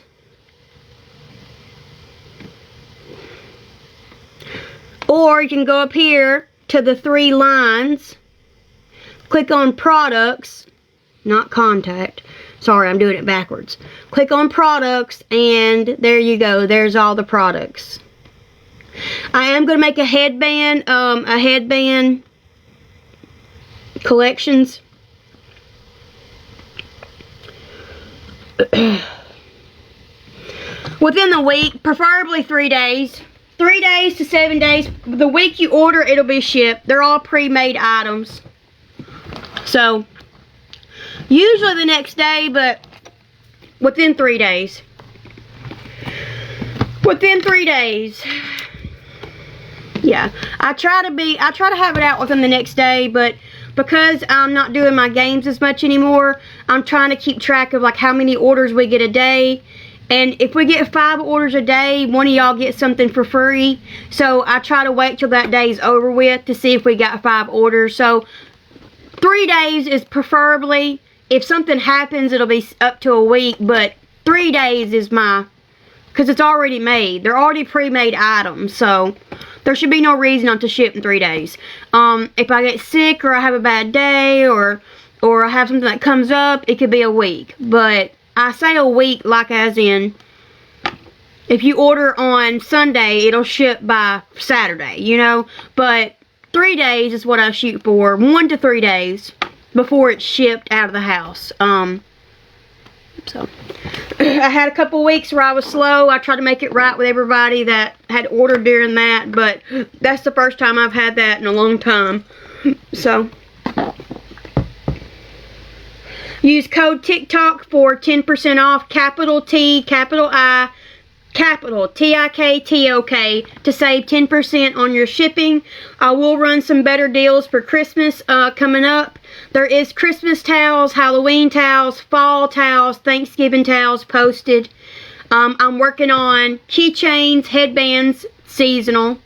B: Or you can go up here to the 3 lines, click on products, not contact. Sorry, I'm doing it backwards. Click on products, and there you go. There's all the products. I am going to make a headband collections. Within the week, preferably 3 days. 3 days to 7 days. The week you order, it'll be shipped. They're all pre-made items. So, usually the next day, but within 3 days. Within 3 days. Yeah. I try to have it out within the next day, but because I'm not doing my games as much anymore, I'm trying to keep track of like how many orders we get a day. And if we get 5 orders a day, one of y'all gets something for free. So I try to wait till that day's over with to see if we got 5 orders. So 3 days is preferably. If something happens, it'll be up to a week. But 3 days is because it's already made. They're already pre-made items. So there should be no reason not to ship in 3 days. If I get sick or I have a bad day or I have something that comes up, it could be a week. But I say a week like as in, if you order on Sunday, it'll ship by Saturday, you know. But 3 days is what I shoot for. 1 to 3 days before it's shipped out of the house. So I had a couple weeks where I was slow. I tried to make it right with everybody that had ordered during that, but that's the first time I've had that in a long time. So use code TikTok for 10% off, capital T, capital I, capital TIKTOK to save 10% on your shipping. I will run some better deals for Christmas coming up. There is Christmas towels, Halloween towels, fall towels, Thanksgiving towels posted. I'm working on keychains, headbands, seasonal.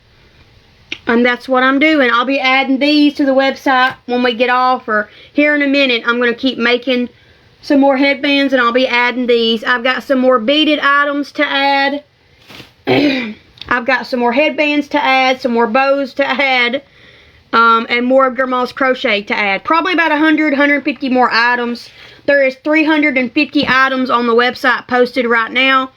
B: And that's what I'm doing. I'll be adding these to the website when we get off, or here in a minute. I'm going to keep making some more headbands and I'll be adding these. I've got some more beaded items to add. I've got some more headbands to add, some more bows to add, and more of Grandma's crochet to add. Probably about 100, 150 more items. There is 350 items on the website posted right now.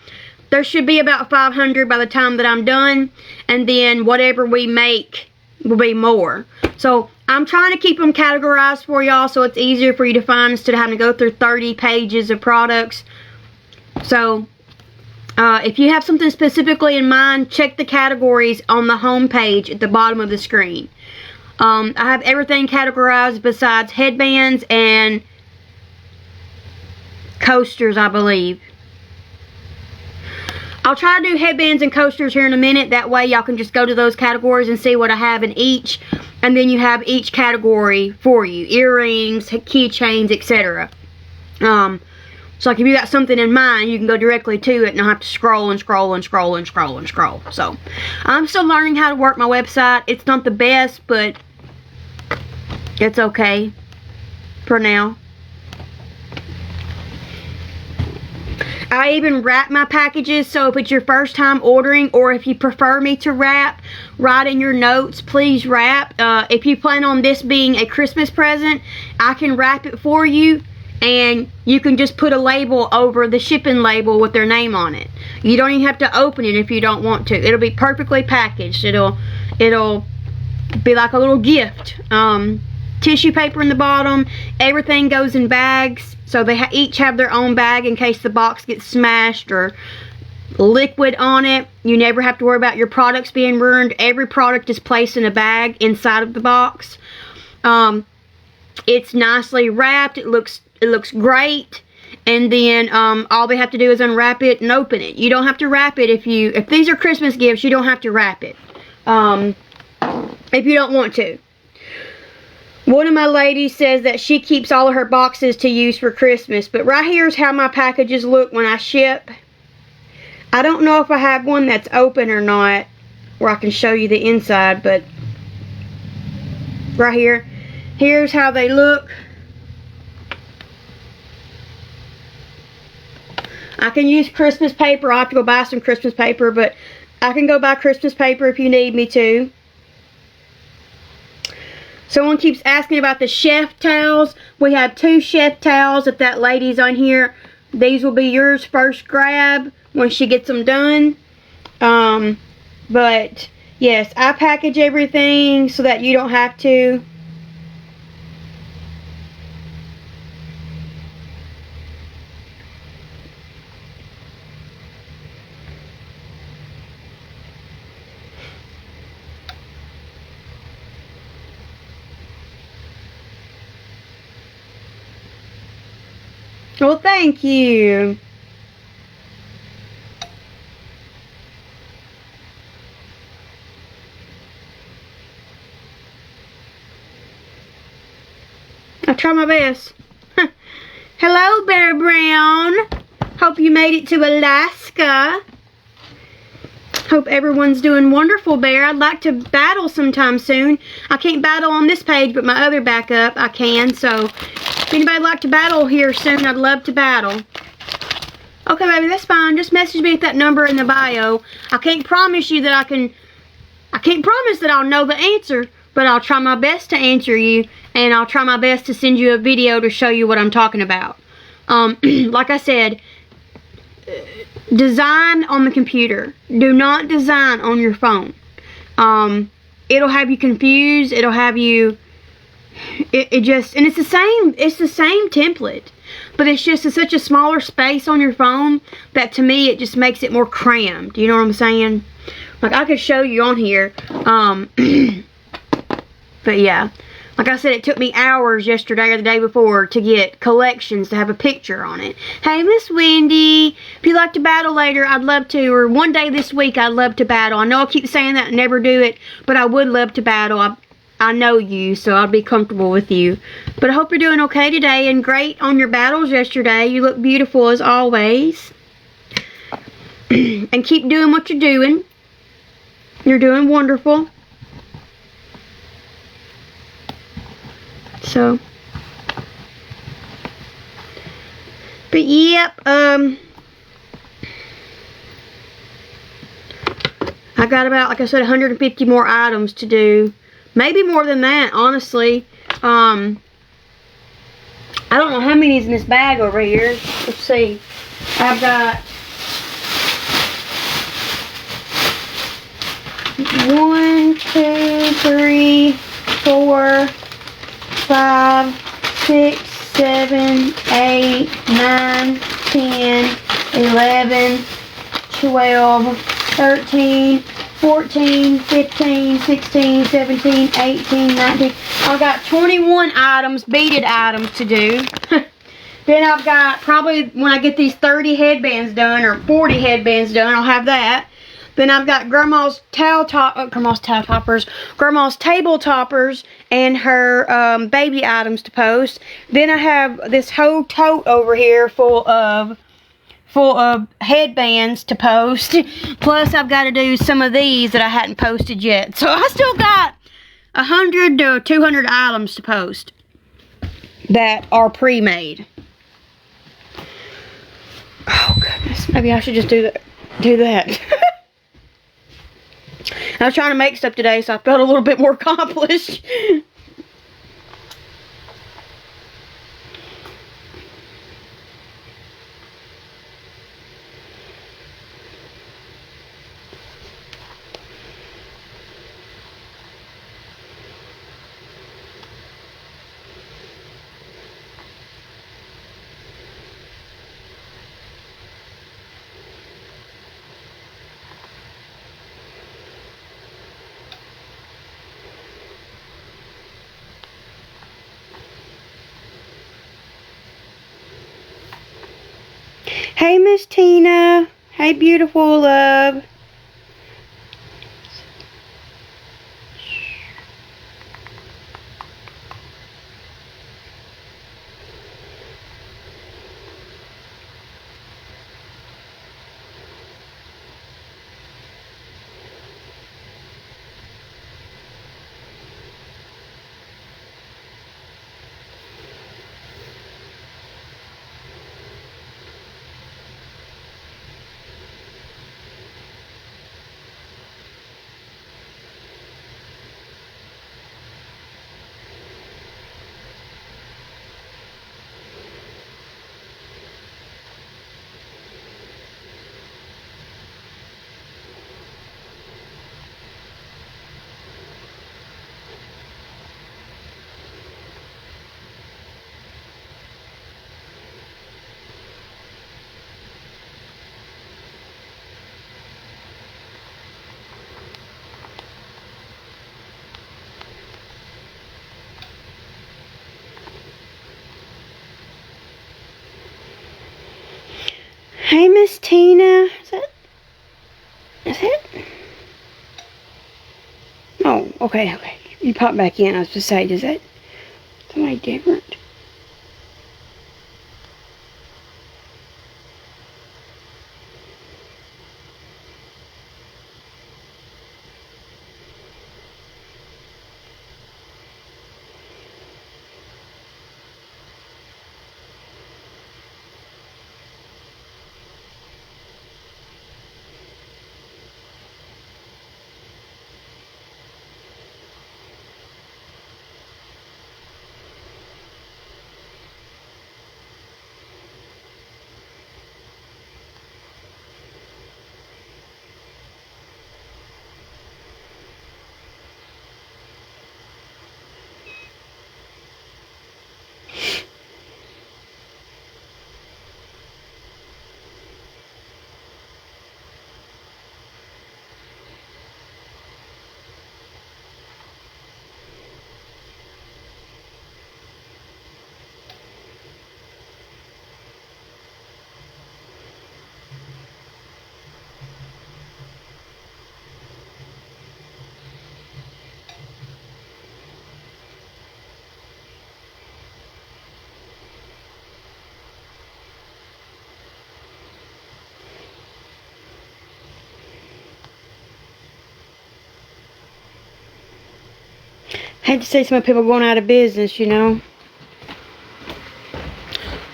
B: There should be about 500 by the time that I'm done. And then whatever we make will be more. So I'm trying to keep them categorized for y'all so it's easier for you to find instead of having to go through 30 pages of products. So if you have something specifically in mind, check the categories on the home page at the bottom of the screen. I have everything categorized besides headbands and coasters, I believe. I'll try to do headbands and coasters here in a minute. That way y'all can just go to those categories and see what I have in each. And then you have each category for you. Earrings, keychains, etc. So like if you got something in mind, you can go directly to it and not have to scroll and scroll and scroll and scroll and scroll. So I'm still learning how to work my website. It's not the best, but it's okay for now. I even wrap my packages, so if it's your first time ordering, or if you prefer me to wrap, write in your notes, please wrap. If you plan on this being a Christmas present, I can wrap it for you, and you can just put a label over the shipping label with their name on it. You don't even have to open it if you don't want to. It'll be perfectly packaged. It'll be like a little gift. Tissue paper in the bottom. Everything goes in bags. So they each have their own bag in case the box gets smashed or liquid on it. You never have to worry about your products being ruined. Every product is placed in a bag inside of the box. It's nicely wrapped. It looks great. And then all they have to do is unwrap it and open it. You don't have to wrap it if these are Christmas gifts. You don't have to wrap it if you don't want to. One of my ladies says that she keeps all of her boxes to use for Christmas. But right here is how my packages look when I ship. I don't know if I have one that's open or not, where I can show you the inside, but right here, here's how they look. I can use Christmas paper. I'll have to go buy some Christmas paper, but I can go buy Christmas paper if you need me to. Someone keeps asking about the chef towels. We have 2 chef towels. If that lady's on here, these will be yours first grab when she gets them done. But yes, I package everything so that you don't have to. Well, thank you. I'll try my best. Hello, Bear Brown. Hope you made it to Alaska. Hope everyone's doing wonderful, Bear. I'd like to battle sometime soon. I can't battle on this page, but my other backup I can. So if anybody would like to battle here soon, I'd love to battle. Okay, baby, that's fine. Just message me at that number in the bio. I can't promise you that I can't promise that I'll know the answer, but I'll try my best to answer you, and I'll try my best to send you a video to show you what I'm talking about. Like I said, design on the computer. Do not design on your phone. It'll have you confused. It'll have you... It just... And it's the same template. But it's just such a smaller space on your phone that to me it just makes it more crammed. You know what I'm saying? Like I could show you on here. But yeah. Like I said, it took me hours yesterday or the day before to get collections to have a picture on it. Hey, Miss Wendy, if you'd like to battle later, I'd love to. Or one day this week, I'd love to battle. I know I keep saying that and never do it, but I would love to battle. I know you, so I'll be comfortable with you. But I hope you're doing okay today and great on your battles yesterday. You look beautiful as always. And keep doing what you're doing. You're doing wonderful. So, but yep, I got about, like I said, 150 more items to do. Maybe more than that, honestly. I don't know how many is in this bag over here. Let's see. I've got 1, 2, 3, 4, 5, 6, 7, 8, 9, 10, 11, 12, 13, 14, 15, 16, 17, 18, 19. I've got 21 items, beaded items to do. Then I've got, probably when I get these 30 headbands done, or 40 headbands done, I'll have that. Then I've got Grandma's table toppers and her baby items to post. Then I have this whole tote over here full of headbands to post. Plus I've got to do some of these that I hadn't posted yet. So I still got 100 to 200 items to post that are pre-made. Oh goodness, maybe I should just do that. I was trying to make stuff today, so I felt a little bit more accomplished. Hey, Miss Tina. Hey, beautiful love. Hey, Miss Tina. Is it? Oh, okay. You popped back in. I was just saying, is that somebody different? I hate to see some people going out of business, you know.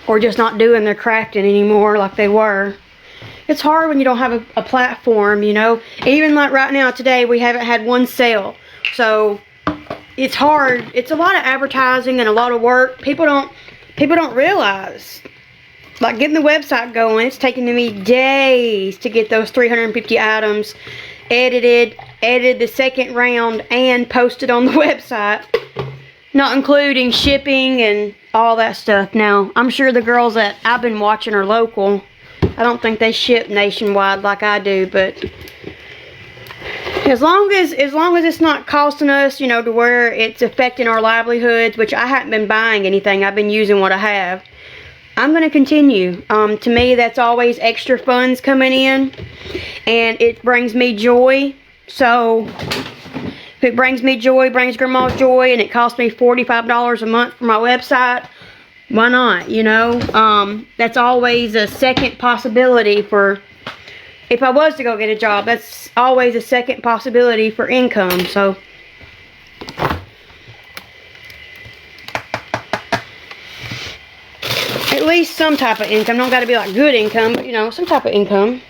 B: Or just not doing their crafting anymore like they were. It's hard when you don't have a platform, you know. Even like right now, today, we haven't had one sale. So, it's hard. It's a lot of advertising and a lot of work. People don't realize. Like getting the website going, it's taking me days to get those 350 items edited the second round, and posted on the website. Not including shipping and all that stuff. Now, I'm sure the girls that I've been watching are local. I don't think they ship nationwide like I do, but as long as it's not costing us, you know, to where it's affecting our livelihoods, which I haven't been buying anything. I've been using what I have. I'm going to continue. To me, that's always extra funds coming in, and it brings me joy. So if it brings me joy, brings Grandma joy, and it costs me $45 a month for my website, why not? You know, that's always a second possibility for, if I was to go get a job, that's always a second possibility for income. So at least some type of income. Don't got to be like good income, but you know, some type of income.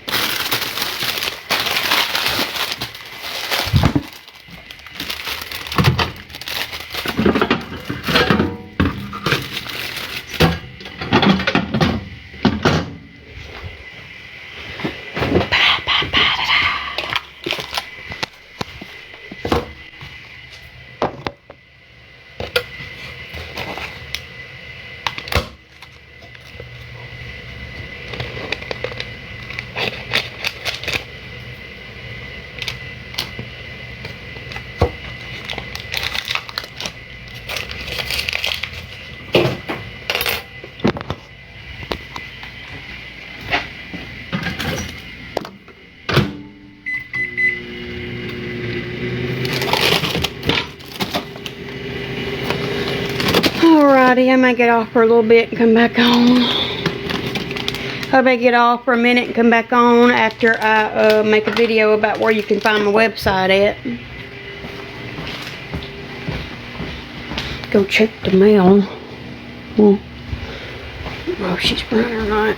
B: Alrighty, I might get off for a little bit and come back on. I may get off for a minute and come back on after I make a video about where you can find my website at. Go check the mail. Oh, she's running or not.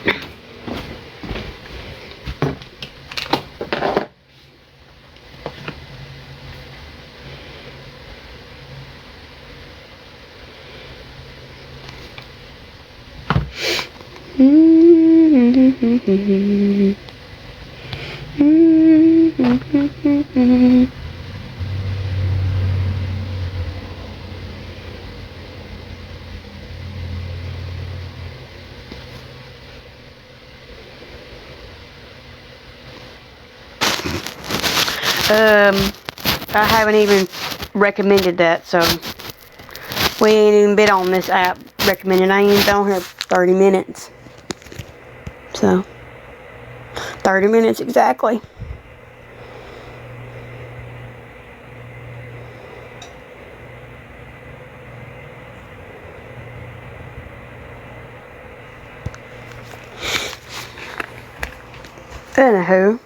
B: I haven't even recommended that, so we ain't even been on this app recommended. I ain't been on here 30 minutes. So 30 minutes exactly. Anywho.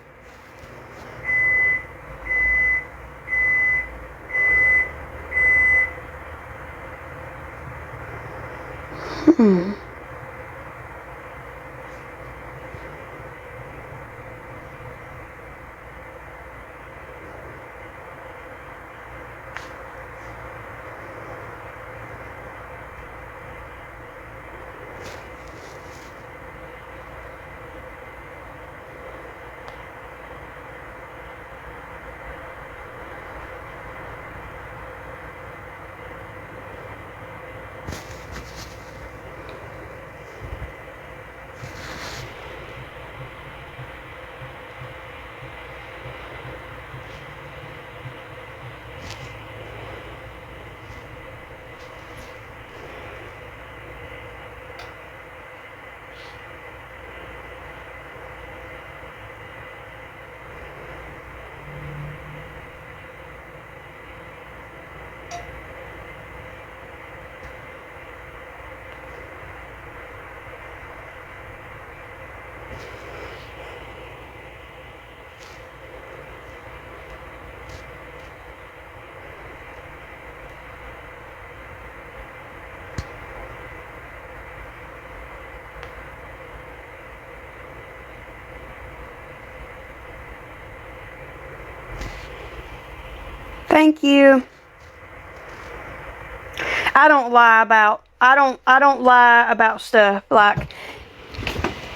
B: Thank you. I don't lie about stuff. Like,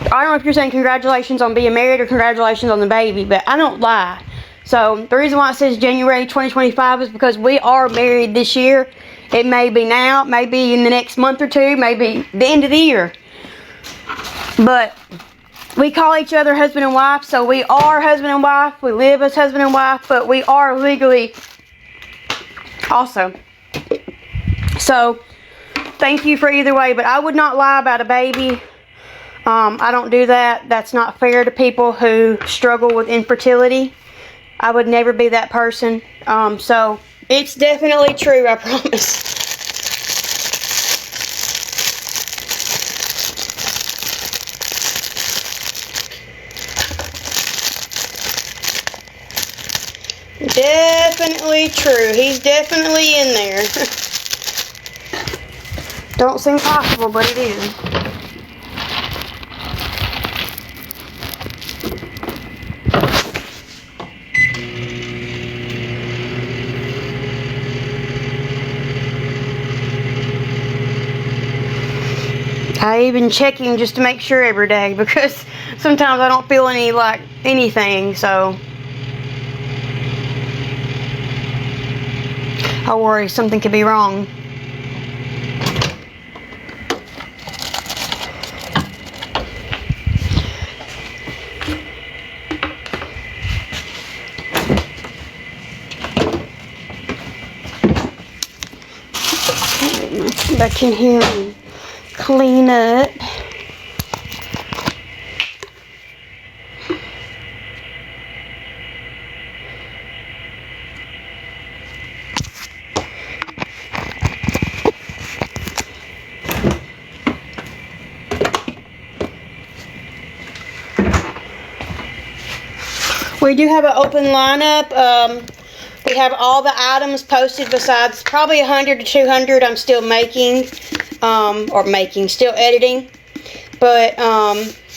B: I don't know if you're saying congratulations on being married or congratulations on the baby, but I don't lie. So the reason why it says January 2025 is because we are married this year. It may be now, it may be in the next month or two, maybe the end of the year. But we call each other husband and wife, so we are husband and wife. We live as husband and wife, but we are legally also. So, thank you for either way, but I would not lie about a baby. I don't do that. That's not fair to people who struggle with infertility. I would never be that person. So it's definitely true, I promise. Definitely true. He's definitely in there. Don't seem possible, but it is. I even check him just to make sure every day, because sometimes I don't feel anything, so I worry something could be wrong. Come back in here and clean up. We do have an open lineup. We have all the items posted besides probably 100 to 200 I'm still still editing. But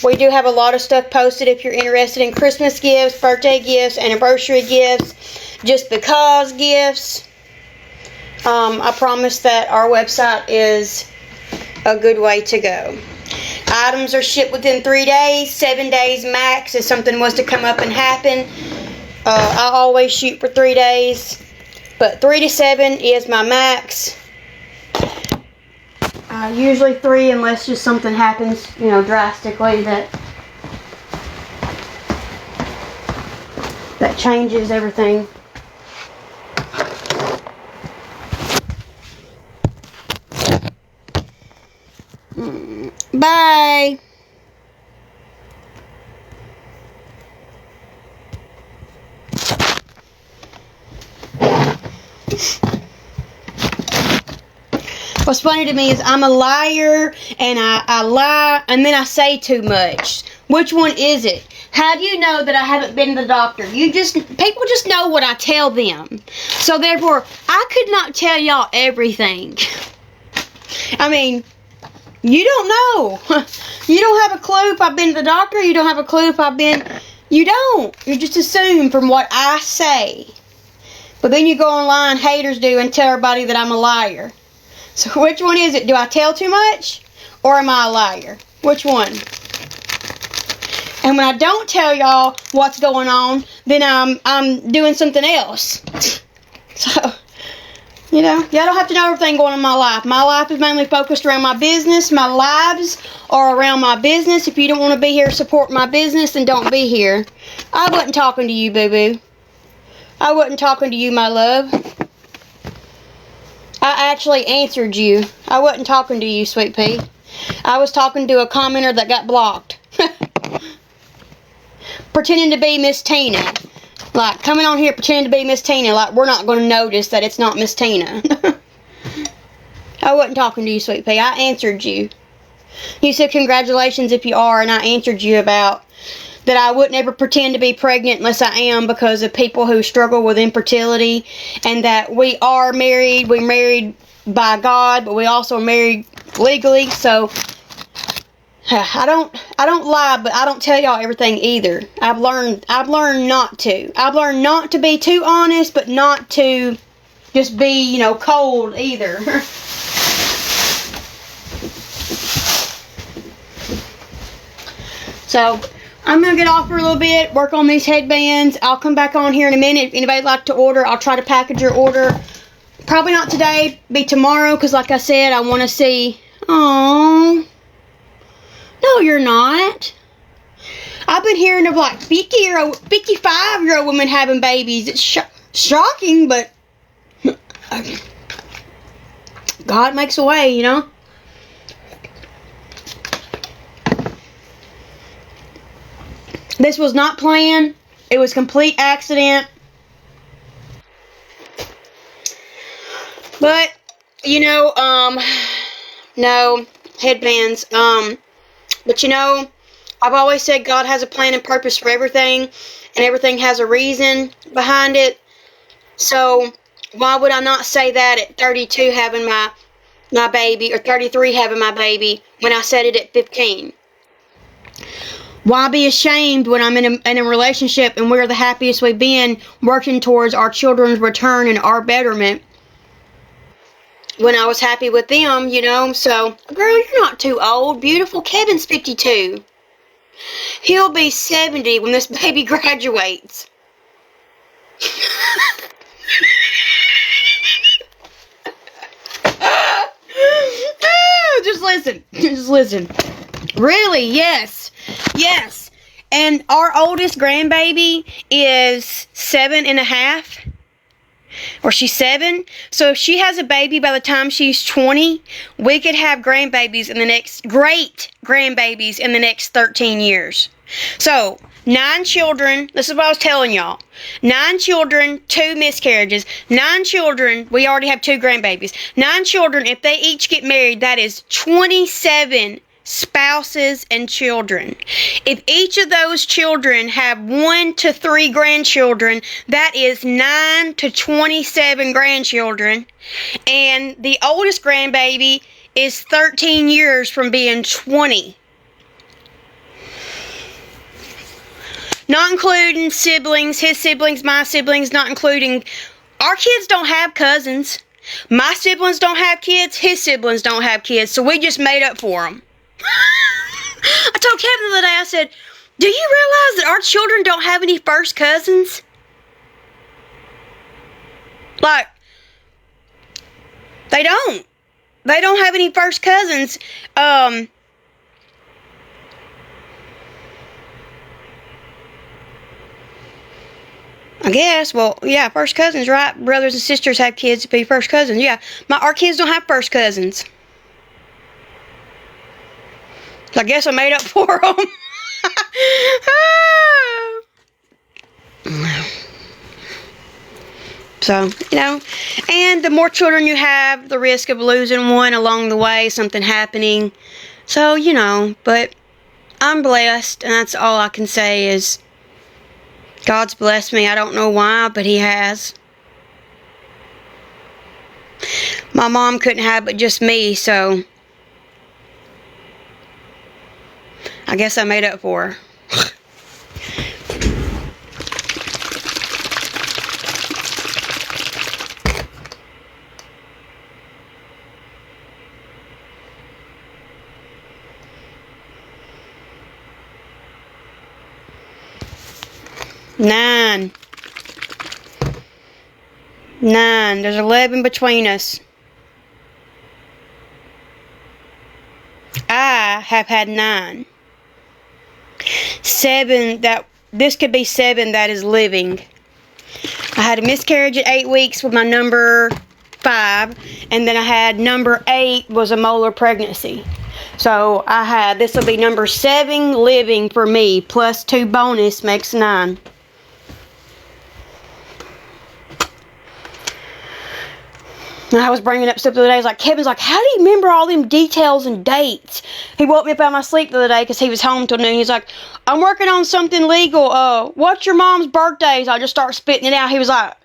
B: we do have a lot of stuff posted if you're interested in Christmas gifts, birthday gifts, anniversary gifts, just because gifts. I promise that our website is a good way to go. Items are shipped within 3 days, 7 days max if something was to come up and happen. I always shoot for 3 days, but 3 to 7 is my max. Usually 3 unless just something happens, drastically that changes everything. Bye. What's funny to me is I'm a liar, and I lie, and then I say too much. Which one is it? How do you know that I haven't been to the doctor? People just know what I tell them. So therefore, I could not tell y'all everything. I mean, you don't know. You don't have a clue if I've been to the doctor. You don't have a clue if you don't. You just assume from what I say. But then you go online, haters do, and tell everybody that I'm a liar. So which one is it? Do I tell too much? Or am I a liar? Which one? And when I don't tell y'all what's going on, then I'm doing something else. So, y'all don't have to know everything going on in my life. My life is mainly focused around my business. My lives are around my business. If you don't want to be here supporting my business, then don't be here. I wasn't talking to you, boo-boo. I wasn't talking to you, my love. I actually answered you. I wasn't talking to you, sweet pea. I was talking to a commenter that got blocked. Pretending to be Miss Tina. Like, coming on here pretending to be Miss Tina, like we're not going to notice that it's not Miss Tina. I wasn't talking to you, sweet pea. I answered you. You said congratulations if you are, and I answered you about that I wouldn't ever pretend to be pregnant unless I am, because of people who struggle with infertility, and that we are married. We're married by God, but we also are married legally. So I don't lie, but I don't tell y'all everything either. I've learned not to. I've learned not to be too honest, but not to just be, cold either. So I'm going to get off for a little bit, work on these headbands. I'll come back on here in a minute. If anybody'd like to order, I'll try to package your order. Probably not today, be tomorrow, because like I said, I want to see. Oh, no, you're not. I've been hearing of like 55-year-old women having babies. It's shocking, but God makes a way, This was not planned. It was complete accident. But, you know, no, headbands. But you know, I've always said God has a plan and purpose for everything, and everything has a reason behind it. So, why would I not say that at 32 having my baby, or 33 having my baby, when I said it at 15? Why be ashamed when I'm in a relationship and we're the happiest we've been, working towards our children's return and our betterment, when I was happy with them, you know? So, girl, you're not too old. Beautiful. Kevin's 52. He'll be 70 when this baby graduates. Just listen. Just listen. Really, yes. Yes. And our oldest grandbaby is 7.5. Or she's 7. So if she has a baby by the time she's 20, we could have grandbabies in the next, great grandbabies in the next 13 years. So, 9 children, this is what I was telling y'all. 9 children, 2 miscarriages. 9 children, we already have 2 grandbabies. 9 children, if they each get married, that is 27 spouses and children. If each of those children have 1 to 3 grandchildren, that is 9 to 27 grandchildren. And the oldest grandbaby is 13 years from being 20. Not including siblings, his siblings, my siblings, not including... Our kids don't have cousins. My siblings don't have kids, his siblings don't have kids, so we just made up for them. I told Kevin the other day, I said, do you realize that our children don't have any first cousins? Like, they don't. They don't have any first cousins. I guess, well, yeah, first cousins, right? Brothers and sisters have kids to be first cousins. Yeah, our kids don't have first cousins. So I guess I made up for them. So, you know, and the more children you have, the risk of losing one along the way, something happening. So, you know, but I'm blessed, and that's all I can say is God's blessed me. I don't know why, but He has. My mom couldn't have but just me, so I guess I made up for her. Nine. There's 11 between us. I have had 9. 7 this could be 7 that is living. I had a miscarriage at 8 weeks with my number 5, and then I had number 8 was a molar pregnancy. So this will be number 7 living for me, plus 2 bonus makes 9. And I was bringing up stuff the other day. I was like, Kevin's like, how do you remember all them details and dates? He woke me up out of my sleep the other day because he was home till noon. He's like, I'm working on something legal. What's your mom's birthday? So I just start spitting it out. He was like,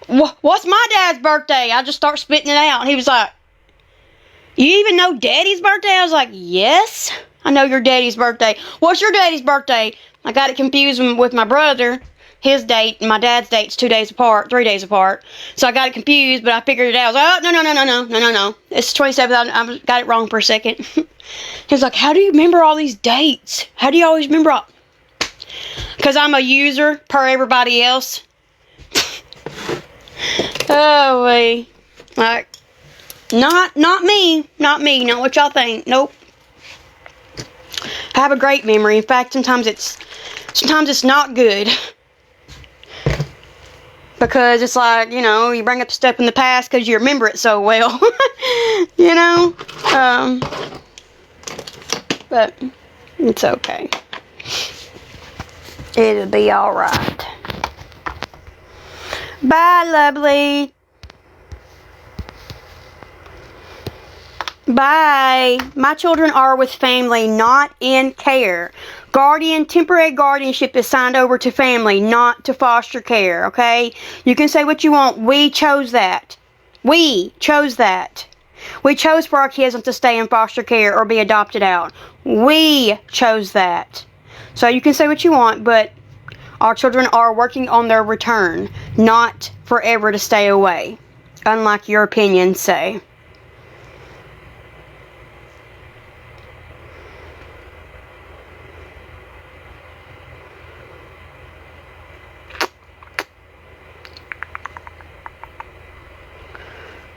B: what's my dad's birthday? I just start spitting it out. And he was like, you even know Daddy's birthday? I was like, yes, I know your daddy's birthday. What's your daddy's birthday? I got it confused with my brother. His date and my dad's date's 2 days apart, 3 days apart. So I got it confused, but I figured it out. I was like, oh, no. It's 27th. I got it wrong for a second. He was like, how do you remember all these dates? How do you always remember all... Because I'm a user per everybody else. Oh, wait. Like, not me. Not me. Not what y'all think. Nope. I have a great memory. In fact, sometimes it's not good. Because it's like, you know, you bring up stuff in the past because you remember it so well. You know? But it's okay. It'll be alright. Bye, lovely. Bye. My children are with family, not in care. Temporary guardianship is signed over to family, not to foster care, okay? You can say what you want. We chose that. We chose that. We chose for our kids not to stay in foster care or be adopted out. We chose that. So you can say what you want, but our children are working on their return, not forever to stay away, unlike your opinions say.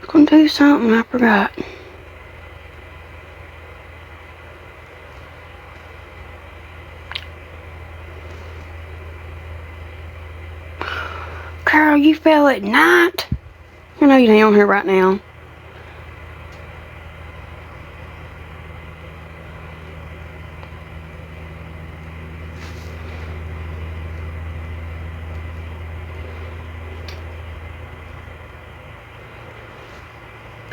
B: I'm gonna do something I forgot. Carol, you fell at night? I know you ain't on here right now.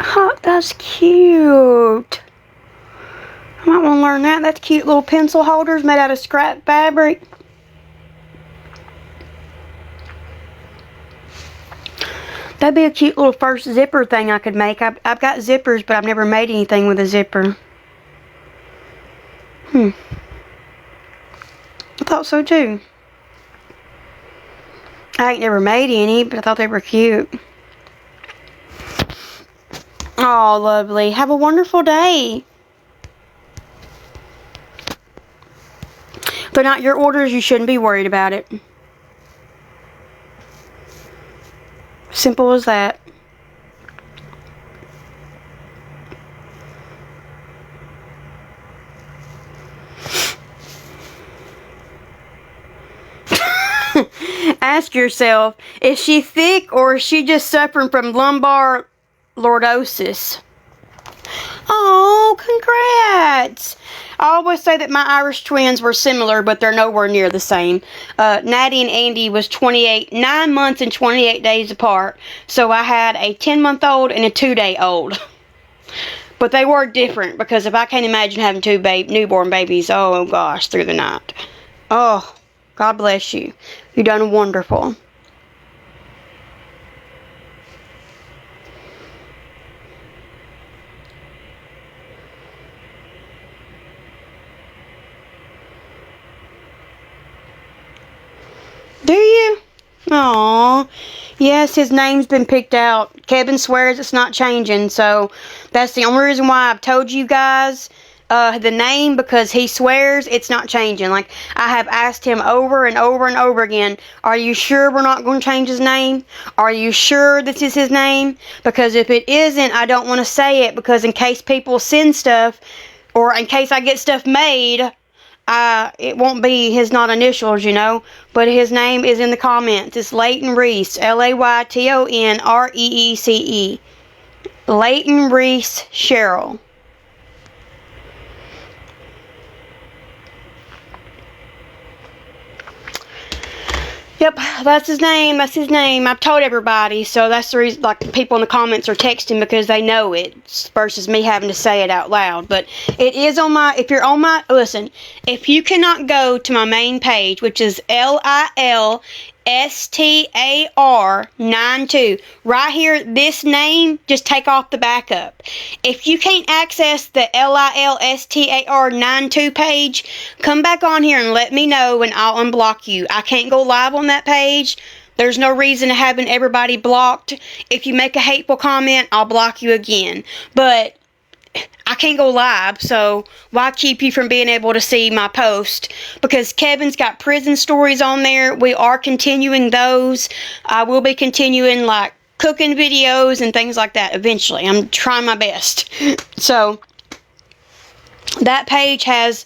B: Oh, that's cute. I might want to learn that. That's cute little pencil holders made out of scrap fabric. That'd be a cute little first zipper thing I could make. I've got zippers, but I've never made anything with a zipper. I thought so too. I ain't never made any, but I thought they were cute. Oh, lovely. Have a wonderful day. If they're not your orders, you shouldn't be worried about it. Simple as that. Ask yourself, is she thick or is she just suffering from lumbar lordosis? Oh, congrats. I always say that my Irish twins were similar, but they're nowhere near the same. Natty and Andy was 9 months and 28 days apart. So I had a 10-month-old and a 2-day-old. But they were different, because if I can't imagine having two newborn babies, oh gosh, through the night. Oh, God bless you. You've done wonderful. Do you? Aww. Yes, his name's been picked out. Kevin swears it's not changing, so that's the only reason why I've told you guys the name, because he swears it's not changing. Like, I have asked him over and over and over again, are you sure we're not going to change his name? Are you sure this is his name? Because if it isn't, I don't want to say it, because in case people send stuff, or in case I get stuff made, it won't be his not initials, you know, but his name is in the comments. It's Layton Reese, Laytonreece. Layton Reese Cheryl. Yep, that's his name. That's his name. I've told everybody, so that's the reason, like, people in the comments are texting because they know it versus me having to say it out loud. But it is on my, if you're on my, listen, if you cannot go to my main page, which is LILSTAR92, right here, this name, just take off the backup. If you can't access the LILSTAR92 page, come back on here and let me know and I'll unblock you. I can't go live on that page. There's no reason to having everybody blocked. If you make a hateful comment, I'll block you again. But I can't go live, so why keep you from being able to see my post? Because Kevin's got prison stories on there. We are continuing those. I will be continuing, like, cooking videos and things like that eventually. I'm trying my best. So that page has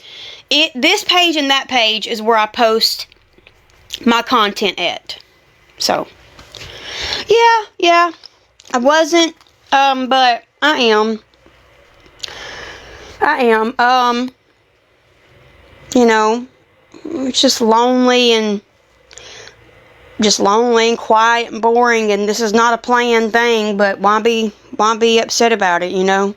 B: it. This page and that page is where I post my content at. So yeah, I wasn't, but I am, you know, it's just lonely and quiet and boring, and this is not a planned thing, but why be upset about it, you know?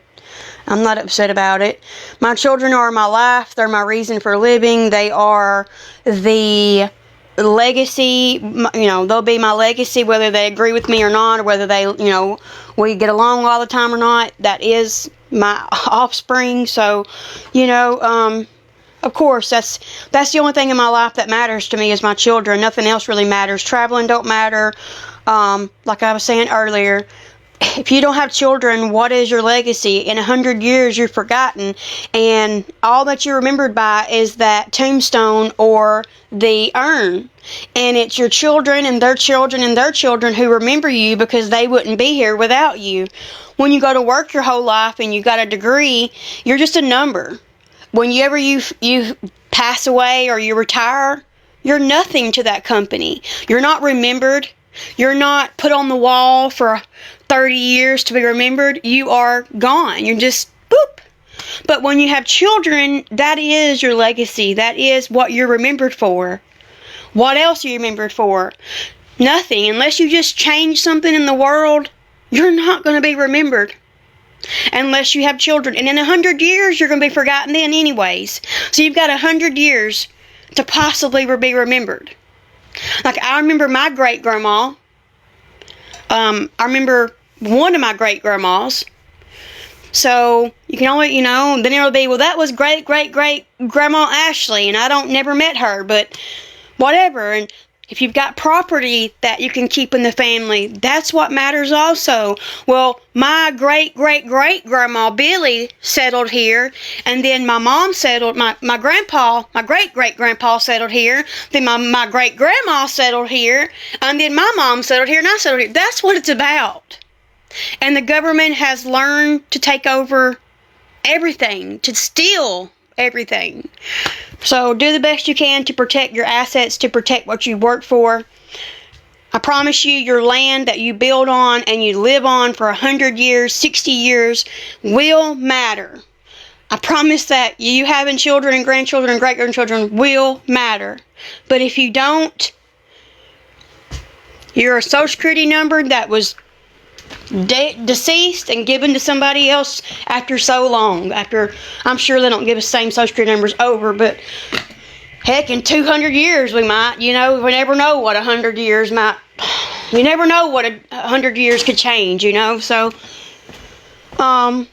B: I'm not upset about it. My children are my life. They're my reason for living. They are the legacy, you know, they'll be my legacy whether they agree with me or not, or whether they, you know, we get along all the time or not. That is my offspring. So, you know, of course, that's the only thing in my life that matters to me is my children. Nothing else really matters. Traveling don't matter. Like I was saying earlier, if you don't have children, what is your legacy? In 100 years, you're forgotten, and all that you're remembered by is that tombstone or the urn. And it's your children and their children and their children who remember you, because they wouldn't be here without you. When you go to work your whole life and you got a degree, you're just a number. Whenever you pass away or you retire, you're nothing to that company. You're not remembered. You're not put on the wall for 30 years to be remembered. You are gone. You're just boop. But when you have children, that is your legacy. That is what you're remembered for. What else are you remembered for? Nothing. Unless you just change something in the world, you're not going to be remembered. Unless you have children. And in 100 years, you're going to be forgotten then anyways. So you've got 100 years to possibly be remembered. Like, I remember my great-grandma. I remember one of my great-grandmas. So, you can only, you know, then it'll be, well, that was great-great-great-grandma Ashley, and I never met her, but whatever. And if you've got property that you can keep in the family, that's what matters also. Well, my great-great-great-grandma Billy settled here, and then my mom settled, my great-great-grandpa settled here, then my great-grandma settled here, and then my mom settled here, and I settled here. That's what it's about. And the government has learned to take over everything, to steal everything. So do the best you can to protect your assets, to protect what you work for. I promise you, your land that you build on and you live on for 100 years, 60 years will matter. I promise that you having children and grandchildren and great-grandchildren will matter. But if you don't, you're a social security number that was deceased and given to somebody else after so long. After, I'm sure they don't give us the same social security numbers over, but heck, in 200 years we might, you know, we never know what 100 years might, you never know what 100 years could change, you know. So I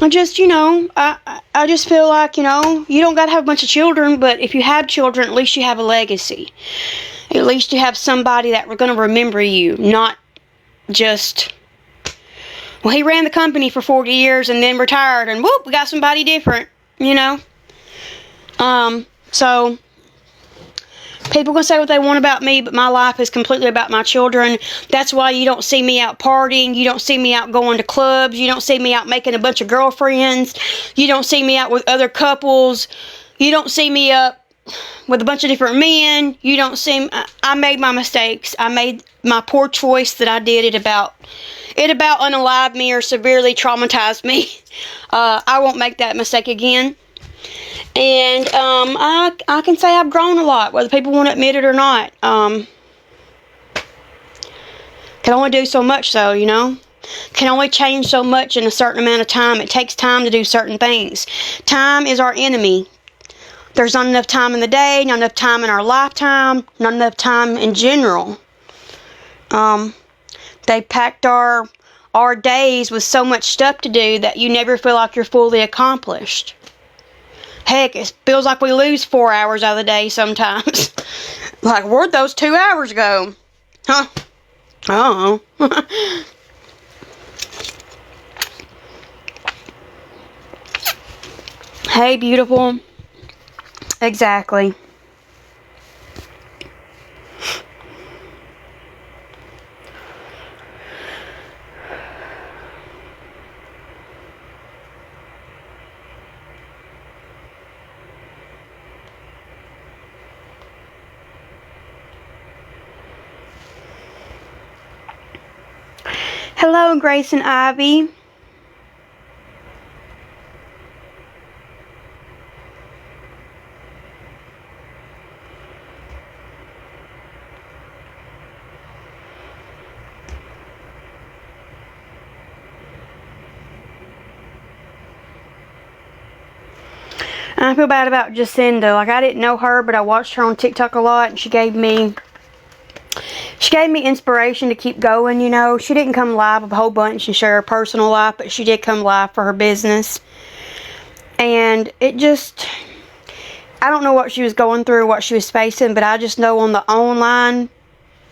B: just, you know, I just feel like, you know, you don't gotta have a bunch of children, but if you have children, at least you have a legacy. At least you have somebody that we're gonna remember you, not just, well, he ran the company for 40 years and then retired, and whoop, we got somebody different, you know. So people can say what they want about me, but my life is completely about my children. That's why you don't see me out partying. You don't see me out going to clubs. You don't see me out making a bunch of girlfriends. You don't see me out with other couples. You don't see me up with a bunch of different men. You don't see, I made my mistakes. I made my poor choice that I did. It about unalived me or severely traumatized me. I won't make that mistake again. And I can say I've grown a lot, whether people want to admit it or not. Can only do so much, though, you know. Can only change so much in a certain amount of time. It takes time to do certain things. Time is our enemy. There's not enough time in the day, not enough time in our lifetime, not enough time in general. They packed our days with so much stuff to do that you never feel like you're fully accomplished. Heck, it feels like we lose 4 hours out of the day sometimes. Like, where'd those 2 hours go? Huh? Oh. Hey, beautiful. Exactly. Hello, Grace and Ivy. And I feel bad about Jacinda. Like, I didn't know her, but I watched her on TikTok a lot, and she gave me inspiration to keep going, you know. She didn't come live a whole bunch and share her personal life, but she did come live for her business. And it just, I don't know what she was going through, what she was facing, but I just know on the online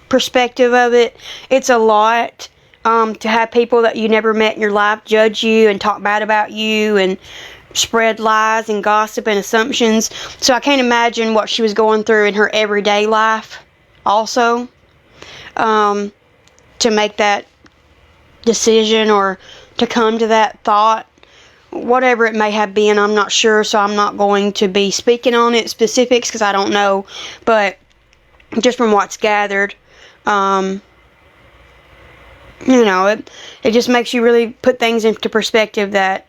B: perspective of it, it's a lot to have people that you never met in your life judge you and talk bad about you and spread lies and gossip and assumptions. So I can't imagine what she was going through in her everyday life also, to make that decision or to come to that thought. Whatever it may have been, I'm not sure, so I'm not going to be speaking on it specifics because I don't know, but just from what's gathered, you know, it just makes you really put things into perspective that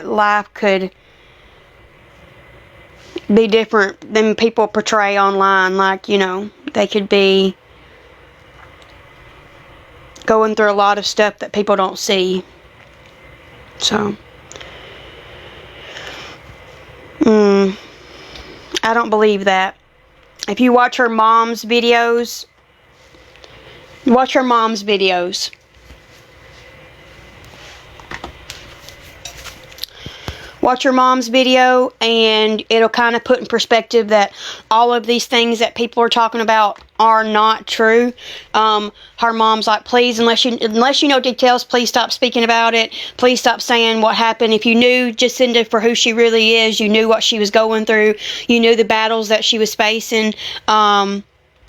B: life could be different than people portray online. Like, you know, they could be going through a lot of stuff that people don't see. So, I don't believe that. If you watch her mom's videos, watch her mom's videos. Watch your mom's video, and it'll kind of put in perspective that all of these things that people are talking about are not true. Her mom's like, please, unless you know details, please stop speaking about it. Please stop saying what happened. If you knew Jacinda for who she really is, you knew what she was going through, you knew the battles that she was facing.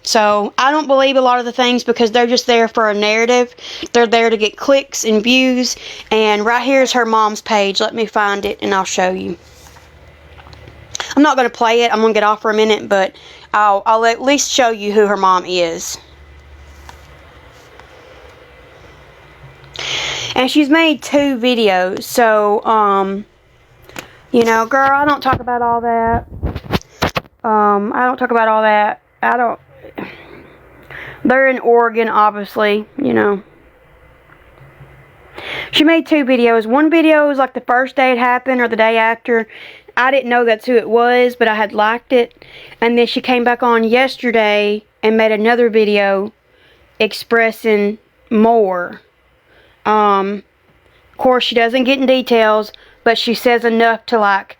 B: So I don't believe a lot of the things because they're just there for a narrative. They're there to get clicks and views. And right here is her mom's page. Let me find it and I'll show you. I'm not going to play it. I'm going to get off for a minute, but I'll at least show you who her mom is. And she's made 2 videos. So, you know, girl, I don't talk about all that. I don't talk about all that. They're in Oregon, obviously, you know. She made 2 videos. One video was like the first day it happened or the day after. I didn't know that's who it was, but I had liked it. And then she came back on yesterday and made another video expressing more. Of course, she doesn't get in details, but she says enough to like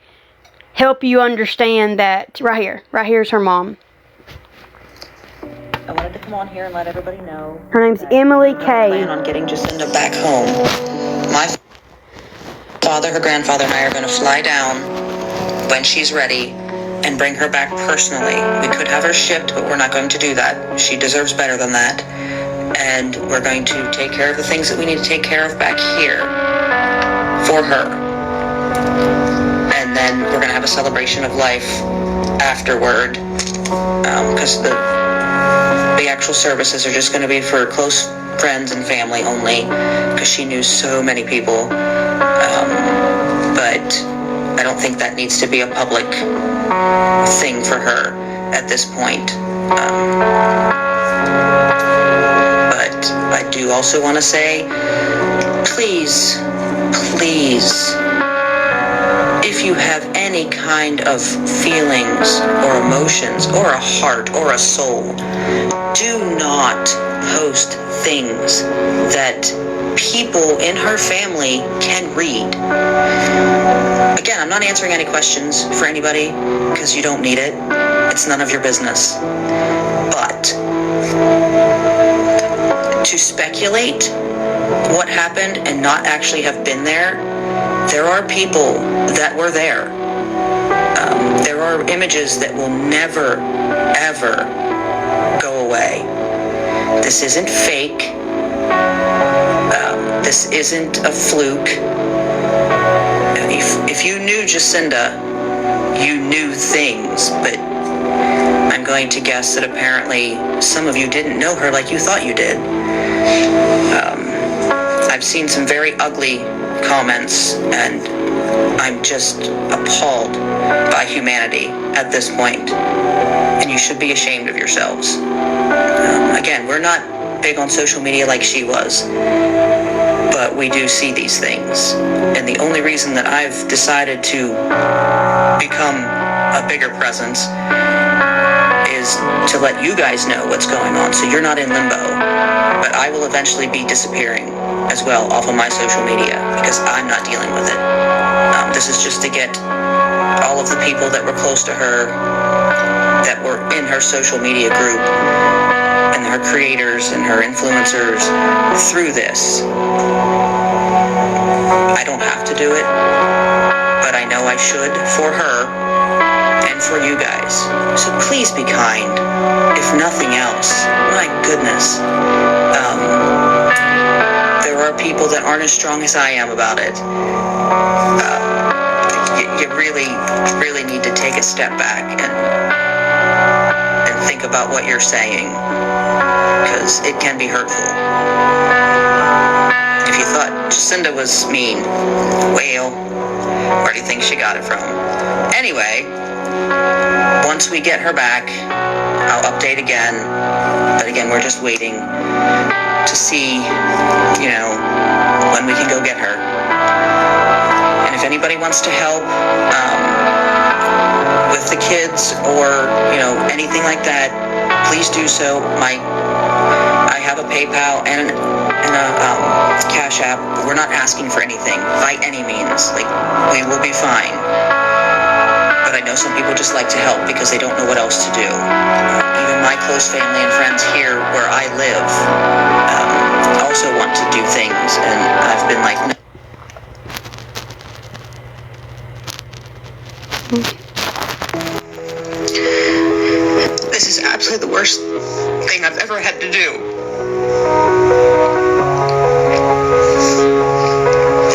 B: help you understand that. Right here's her mom.
F: I wanted to come on here and let everybody know.
B: Her name's Emily Kay.
F: Plan on getting Jacinda back home. My father, her grandfather, and I are going to fly down when she's ready and bring her back personally. We could have her shipped, but we're not going to do that. She deserves better than that. And we're going to take care of the things that we need to take care of back here for her. And then we're going to have a celebration of life afterward, because the actual services are just going to be for close friends and family only, because she knew so many people. But I don't think that needs to be a public thing for her at this point. But I do also want to say, please, if you have any kind of feelings or emotions or a heart or a soul, do not post things that people in her family can read. Again, I'm not answering any questions for anybody because you don't need it. It's none of your business. But to speculate what happened and not actually have been there, there are people that were there. There are images that will never, ever go away. This isn't fake. This isn't a fluke. If you knew Jacinda, you knew things, but I'm going to guess that apparently some of you didn't know her like you thought you did. I've seen some very ugly comments, and I'm just appalled by humanity at this point, and you should be ashamed of yourselves. Again, we're not big on social media like she was, but we do see these things. And the only reason that I've decided to become a bigger presence is to let you guys know what's going on, so you're not in limbo. But I will eventually be disappearing as well off of my social media because I'm not dealing with it. This is just to get all of the people that were close to her, that were in her social media group, and her creators and her influencers through this. I don't have to do it, but I know I should for her and for you guys. So please be kind, if nothing else. My goodness. There are people that aren't as strong as I am about it. You really, really need to take a step back and think about what you're saying, because it can be hurtful. If you thought Jacinda was mean, well, where do you think she got it from? Anyway, once we get her back, I'll update again. But again, we're just waiting to see, when we can go get her. And if anybody wants to help with the kids or, anything like that, please do so. I have a PayPal and a Cash App. We're not asking for anything by any means. We will be fine. But I know some people just like to help because they don't know what else to do. Even my close family and friends here where I live also want to do things, and I've been like, no. This is absolutely the worst thing I've ever had to do.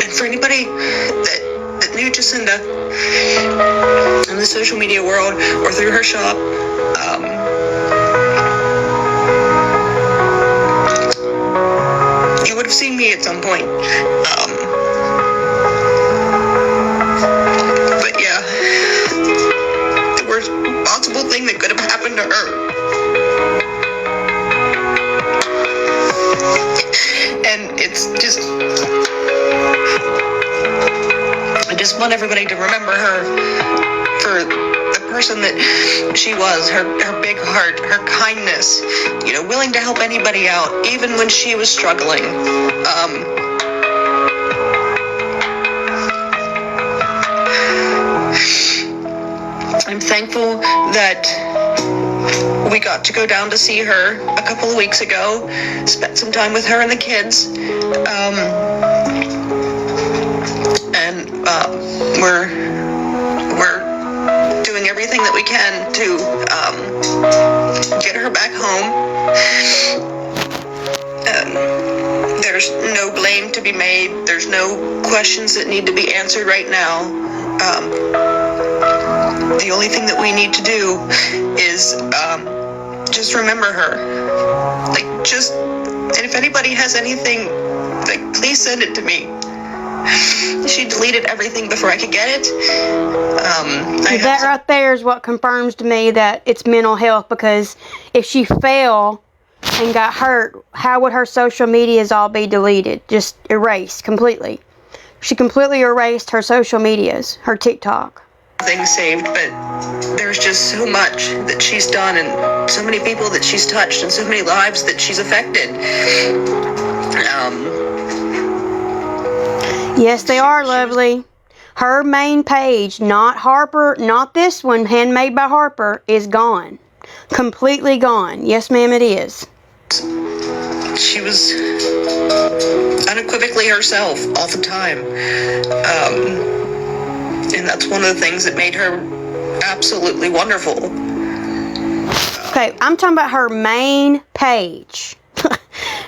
F: And for anybody that knew Jacinda in the social media world or through her shop, you would have seen me at some point. But yeah, the worst possible thing that could have happened to her. And it's just, I just want everybody to remember her for the person that she was, her big heart, her kindness, willing to help anybody out, even when she was struggling. I'm thankful that we got to go down to see her a couple of weeks ago, spent some time with her and the kids, and we're doing everything that we can to get her back home. There's no blame to be made. There's no questions that need to be answered right now. The only thing that we need to do is just remember her. And if anybody has anything, please send it to me. She deleted everything before I could get it.
B: That right there is what confirms to me that it's mental health, because if she fell and got hurt, how would her social medias all be deleted? Just erased completely. She completely erased her social medias, her TikTok.
F: Things saved, but there's just so much that she's done and so many people that she's touched and so many lives that she's affected.
B: Yes, they are, lovely. Her main page, not Harper, not this one, Handmade by Harper, is gone. Completely gone. Yes, ma'am, it is.
F: She was unequivocally herself all the time. And that's one of the things that made her absolutely wonderful.
B: Okay, I'm talking about her main page.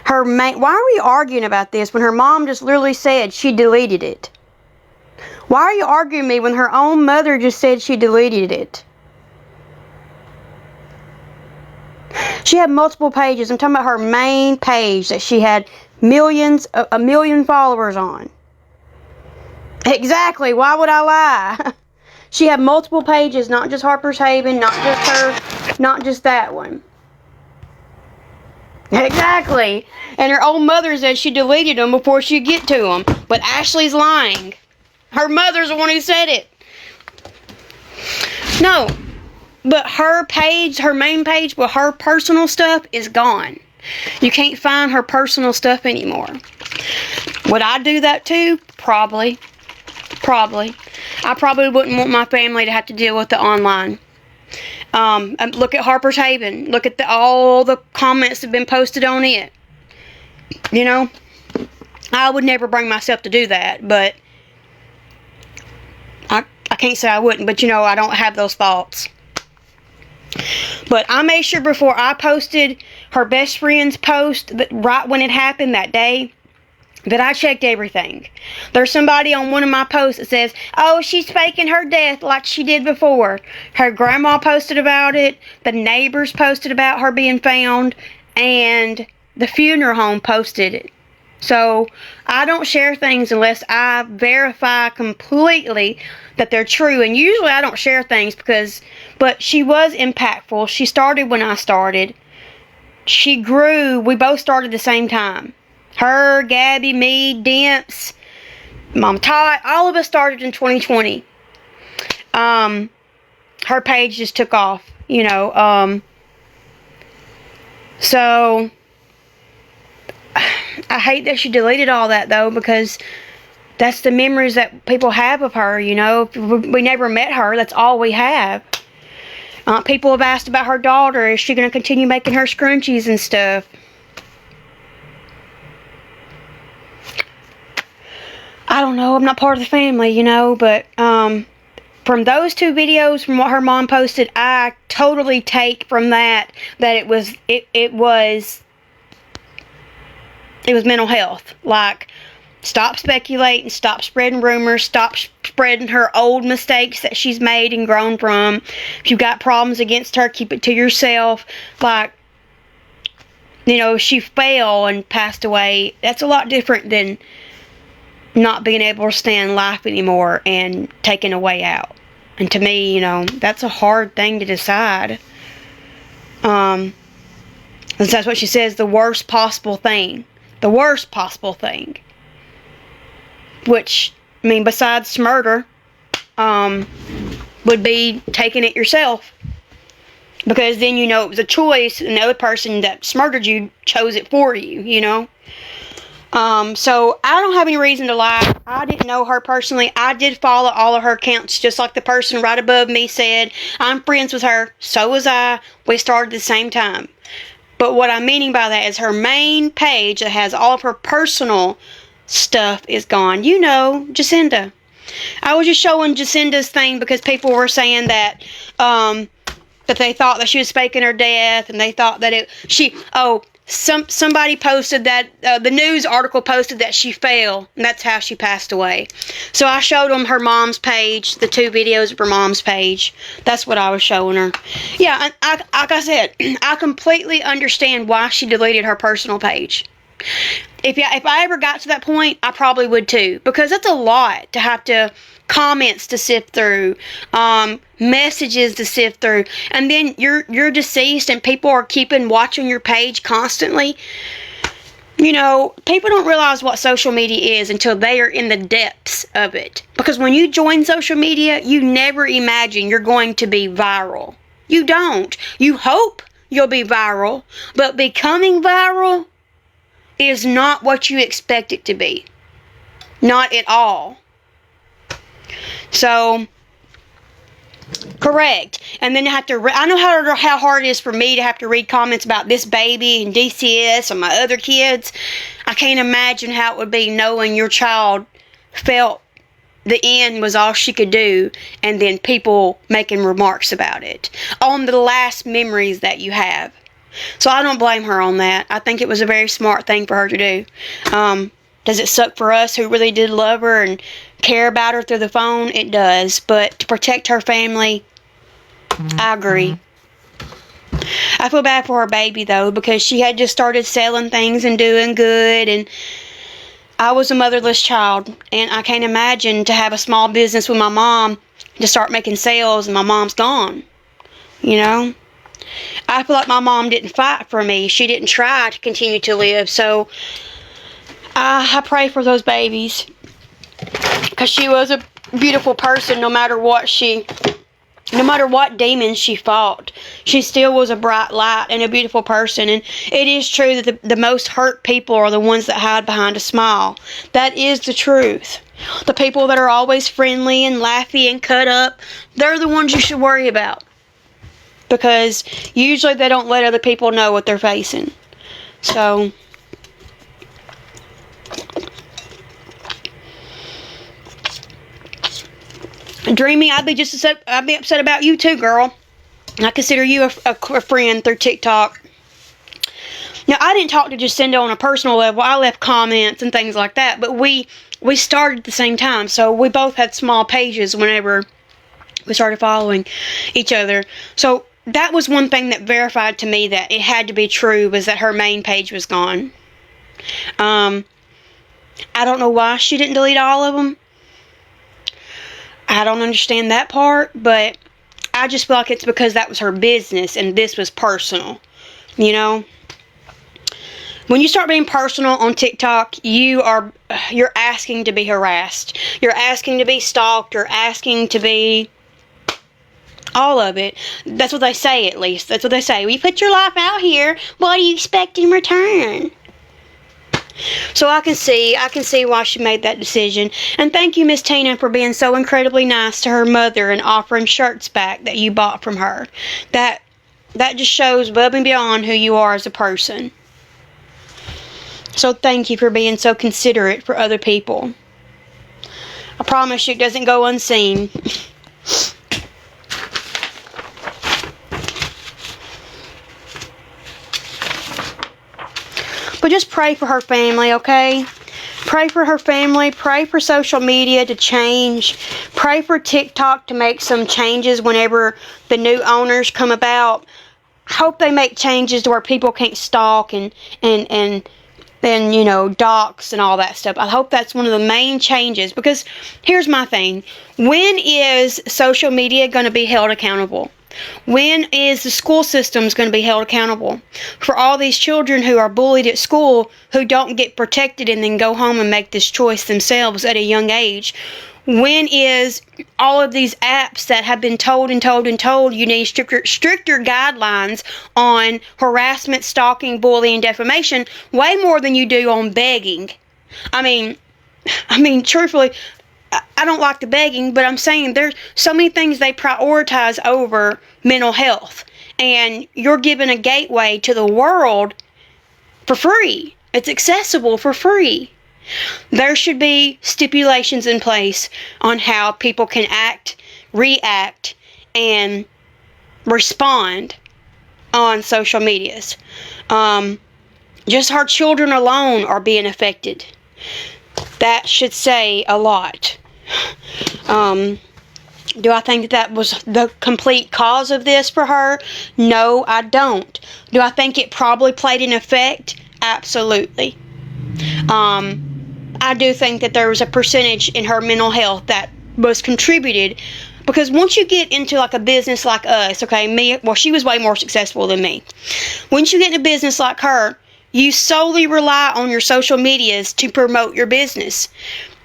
B: Why are we arguing about this when her mom just literally said she deleted it? Why are you arguing with me when her own mother just said she deleted it? She had multiple pages. I'm talking about her main page that she had a million followers on. Exactly. Why would I lie? She had multiple pages, not just Harper's Haven, not just her, not just that one. Exactly. And her own mother said she deleted them before she'd get to them. But Ashley's lying. Her mother's the one who said it. No. But her page, her main page with her personal stuff is gone. You can't find her personal stuff anymore. Would I do that too? Probably. Probably. I probably wouldn't want my family to have to deal with the online. Look at Harper's Haven. Look at all the comments that have been posted on it. You know, I would never bring myself to do that, but I can't say I wouldn't, but you know, I don't have those thoughts. But I made sure before I posted her best friend's post, that right when it happened that day, that I checked everything. There's somebody on one of my posts that says, oh, she's faking her death like she did before. Her grandma posted about it, the neighbors posted about her being found, and the funeral home posted it. So I don't share things unless I verify completely that they're true. And usually I don't share things but she was impactful. She started when I started. She grew. We both started the same time. Her, Gabby, me, Demps, Mom Todd, all of us started in 2020. Her page just took off, you know. So I hate that she deleted all that though, because that's the memories that people have of her, you know. We never met her. That's all we have. People have asked about her daughter. Is she going to continue making her scrunchies and stuff? I don't know. I'm not part of the family, you know, but from those two videos, from what her mom posted, I totally take from that it was mental health. Like, stop speculating, stop spreading rumors, stop spreading her old mistakes that she's made and grown from. If you've got problems against her, keep it to yourself. Like, you know, if she fell and passed away, that's a lot different than not being able to stand life anymore and taking a way out. And to me, you know, that's a hard thing to decide. That's what she says, the worst possible thing. The worst possible thing. Which, I mean, besides murder, would be taking it yourself. Because then you know it was a choice, and the other person that murdered you chose it for you, you know. So I don't have any reason to lie. I didn't know her personally. I did follow all of her accounts, just like the person right above me said. I'm friends with her. So was I. We started at the same time. But what I'm meaning by that is her main page that has all of her personal stuff is gone. You know, Jacinda. I was just showing Jacinda's thing because people were saying that, that they thought that she was faking her death, and they thought that somebody posted that, the news article posted that she fell, and that's how she passed away. So I showed them her mom's page, the two videos of her mom's page. That's what I was showing her. Yeah, like I said, I completely understand why she deleted her personal page. If I ever got to that point, I probably would too. Because that's a lot to have to, comments to sift through, messages to sift through, and then you're deceased and people are watching your page constantly. You know, people don't realize what social media is until they are in the depths of it. Because when you join social media, you never imagine you're going to be viral. You don't. You hope you'll be viral, but becoming viral is not what you expect it to be. Not at all. So, correct. And then you have to, I know how hard it is for me to have to read comments about this baby and DCS and my other kids. I can't imagine how it would be knowing your child felt the end was all she could do, and then people making remarks about it on the last memories that you have. So I don't blame her on that. I think it was a very smart thing for her to do. Does it suck for us who really did love her and care about her through the phone? It does. But to protect her family, I agree. I feel bad for her baby, though, because she had just started selling things and doing good. And I was a motherless child. And I can't imagine to have a small business with my mom to start making sales and my mom's gone. You know? I feel like my mom didn't fight for me. She didn't try to continue to live. So I pray for those babies, because she was a beautiful person. No matter what demons she fought, she still was a bright light and a beautiful person. And it is true that the most hurt people are the ones that hide behind a smile. That is the truth. The people that are always friendly and laughy and cut up, they're the ones you should worry about, because usually they don't let other people know what they're facing. So Dreamy, I'd be upset about you too, girl. I consider you a friend through TikTok. Now, I didn't talk to Jacinda on a personal level. I left comments and things like that, but we started at the same time, so we both had small pages whenever we started following each other. So that was one thing that verified to me that it had to be true, was that her main page was gone. I don't know why she didn't delete all of them. I don't understand that part, but I just feel like it's because that was her business and this was personal, you know? When you start being personal on TikTok, you're asking to be harassed. You're asking to be stalked. You're asking to be all of it. That's what they say, at least. That's what they say. We put your life out here. What do you expect in return? So I can see why she made that decision. And thank you, Miss Tina, for being so incredibly nice to her mother and offering shirts back that you bought from her. That just shows above and beyond who you are as a person. So thank you for being so considerate for other people. I promise you it doesn't go unseen. But just pray for her family, okay? Pray for her family. Pray for social media to change. Pray for TikTok to make some changes whenever the new owners come about. Hope they make changes to where people can't stalk and you know, dox and all that stuff. I hope that's one of the main changes, because here's my thing. When is social media going to be held accountable? When is the school systems going to be held accountable for all these children who are bullied at school, who don't get protected and then go home and make this choice themselves at a young age? When is all of these apps that have been told you need stricter guidelines on harassment, stalking, bullying, defamation, way more than you do on begging? I mean, truthfully, I don't like the begging, but I'm saying there's so many things they prioritize over mental health. And you're given a gateway to the world for free. It's accessible for free. There should be stipulations in place on how people can act, react, and respond on social medias. Just our children alone are being affected. That should say a lot. Do I think that was the complete cause of this for her? No, I don't. Do I think it probably played an effect? Absolutely. I do think that there was a percentage in her mental health that was contributed, because once you get into like a business like us, okay, she was way more successful than me. Once you get in a business like her, you solely rely on your social medias to promote your business.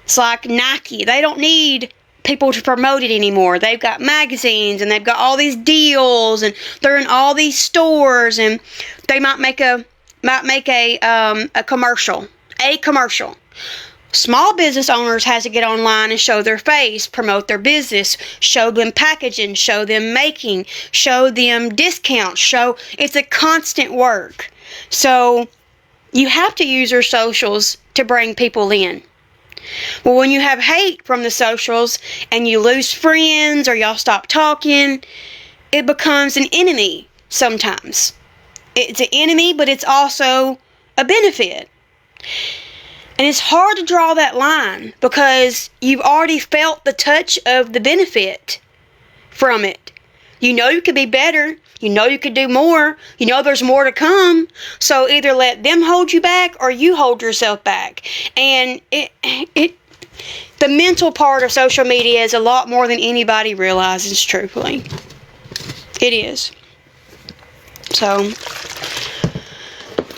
B: It's like Nike. They don't need people to promote it anymore. They've got magazines and they've got all these deals and they're in all these stores, and they might make a commercial. Small business owners has to get online and show their face, promote their business, show them packaging, show them making, show them discounts, it's a constant work. So you have to use your socials to bring people in. Well, when you have hate from the socials and you lose friends or y'all stop talking, it becomes an enemy sometimes. It's an enemy, but it's also a benefit. And it's hard to draw that line because you've already felt the touch of the benefit from it. You know you could be better. You know you could do more. You know there's more to come. So either let them hold you back or you hold yourself back. And the mental part of social media is a lot more than anybody realizes, truthfully. It is. So,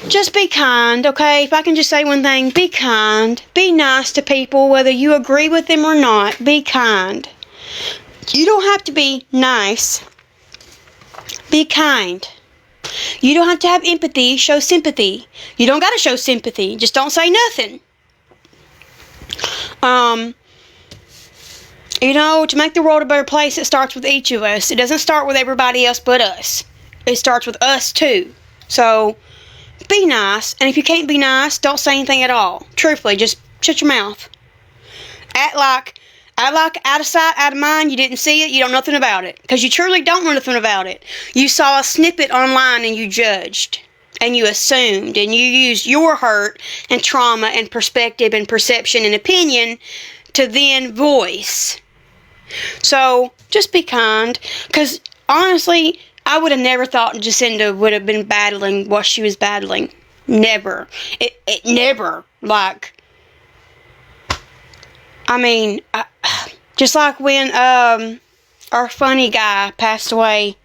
B: just be kind, okay? If I can just say one thing, be kind. Be nice to people, whether you agree with them or not. Be kind. You don't have to be nice. Be kind. You don't have to have empathy. Show sympathy. You don't got to show sympathy. Just don't say nothing. You know, to make the world a better place, it starts with each of us. It doesn't start with everybody else but us. It starts with us too. So, be nice. And if you can't be nice, don't say anything at all. Truthfully, just shut your mouth. Act like out of sight, out of mind, you didn't see it, you don't know nothing about it. Because you truly don't know nothing about it. You saw a snippet online and you judged. And you assumed. And you used your hurt and trauma and perspective and perception and opinion to then voice. So, just be kind. Because, honestly, I would have never thought Jacinda would have been battling what she was battling. Never. It never. Like... I mean, just like when our funny guy passed away.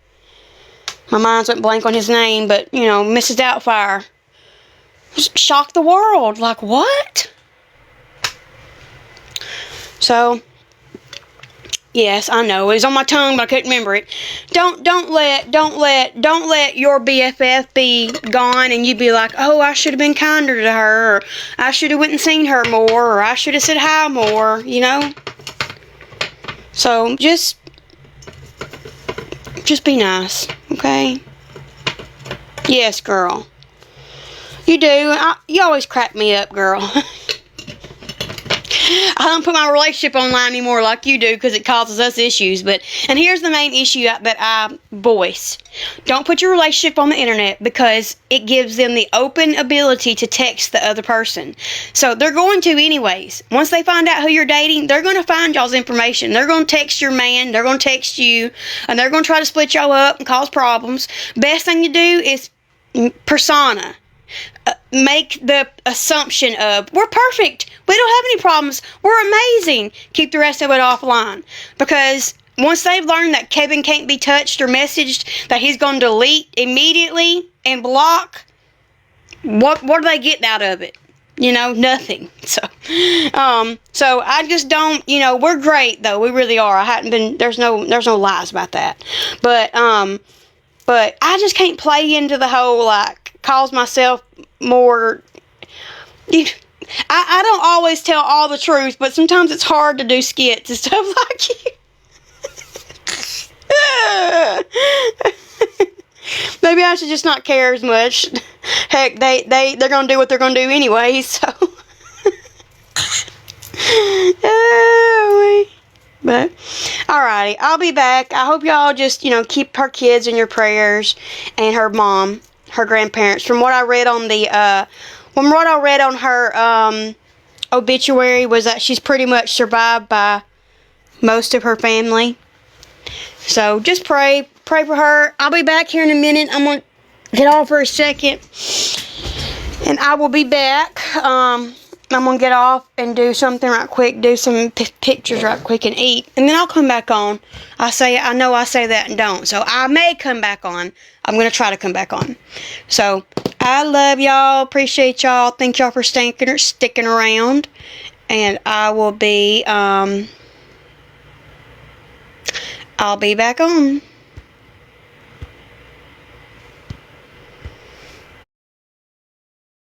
B: My mind's went blank on his name, but, you know, Mrs. Doubtfire. Just shocked the world. Like, what? So, yes, I know. It was on my tongue, but I couldn't remember it. Don't let your BFF be gone and you be like, oh, I should have been kinder to her, or I should have went and seen her more, or I should have said hi more, you know? So, just be nice, okay? Yes, girl. You do. You always crack me up, girl. I don't put my relationship online anymore like you do because it causes us issues. And here's the main issue that I voice. Don't put your relationship on the internet because it gives them the open ability to text the other person. So they're going to anyways. Once they find out who you're dating, they're going to find y'all's information. They're going to text your man. They're going to text you. And they're going to try to split y'all up and cause problems. Best thing to do is persona. Make the assumption of, we're perfect, we don't have any problems, we're amazing. Keep the rest of it offline. Because once they've learned that Kevin can't be touched or messaged, that he's going to delete immediately and block, what are they getting out of it? You know, nothing. So I just don't, you know, we're great though, we really are. There's no lies about that. But I just can't play into the whole, like, cause myself more... I don't always tell all the truth, but sometimes it's hard to do skits and stuff like you. Maybe I should just not care as much. Heck, they're gonna do what they're gonna do anyway, so... But, alrighty, I'll be back. I hope y'all just, you know, keep her kids in your prayers, and her mom, her grandparents. From what I read on her obituary was that she's pretty much survived by most of her family. So just pray for her. I'll be back here in a minute. I'm gonna get off for a second, and I will be back. I'm gonna get off and do something right quick, do some pictures right quick and eat, and then I'll come back on. I know I say that and don't, so I may come back on. I'm gonna try to come back on. So I love y'all, appreciate y'all, thank y'all for sticking around, and I will be I'll be back on.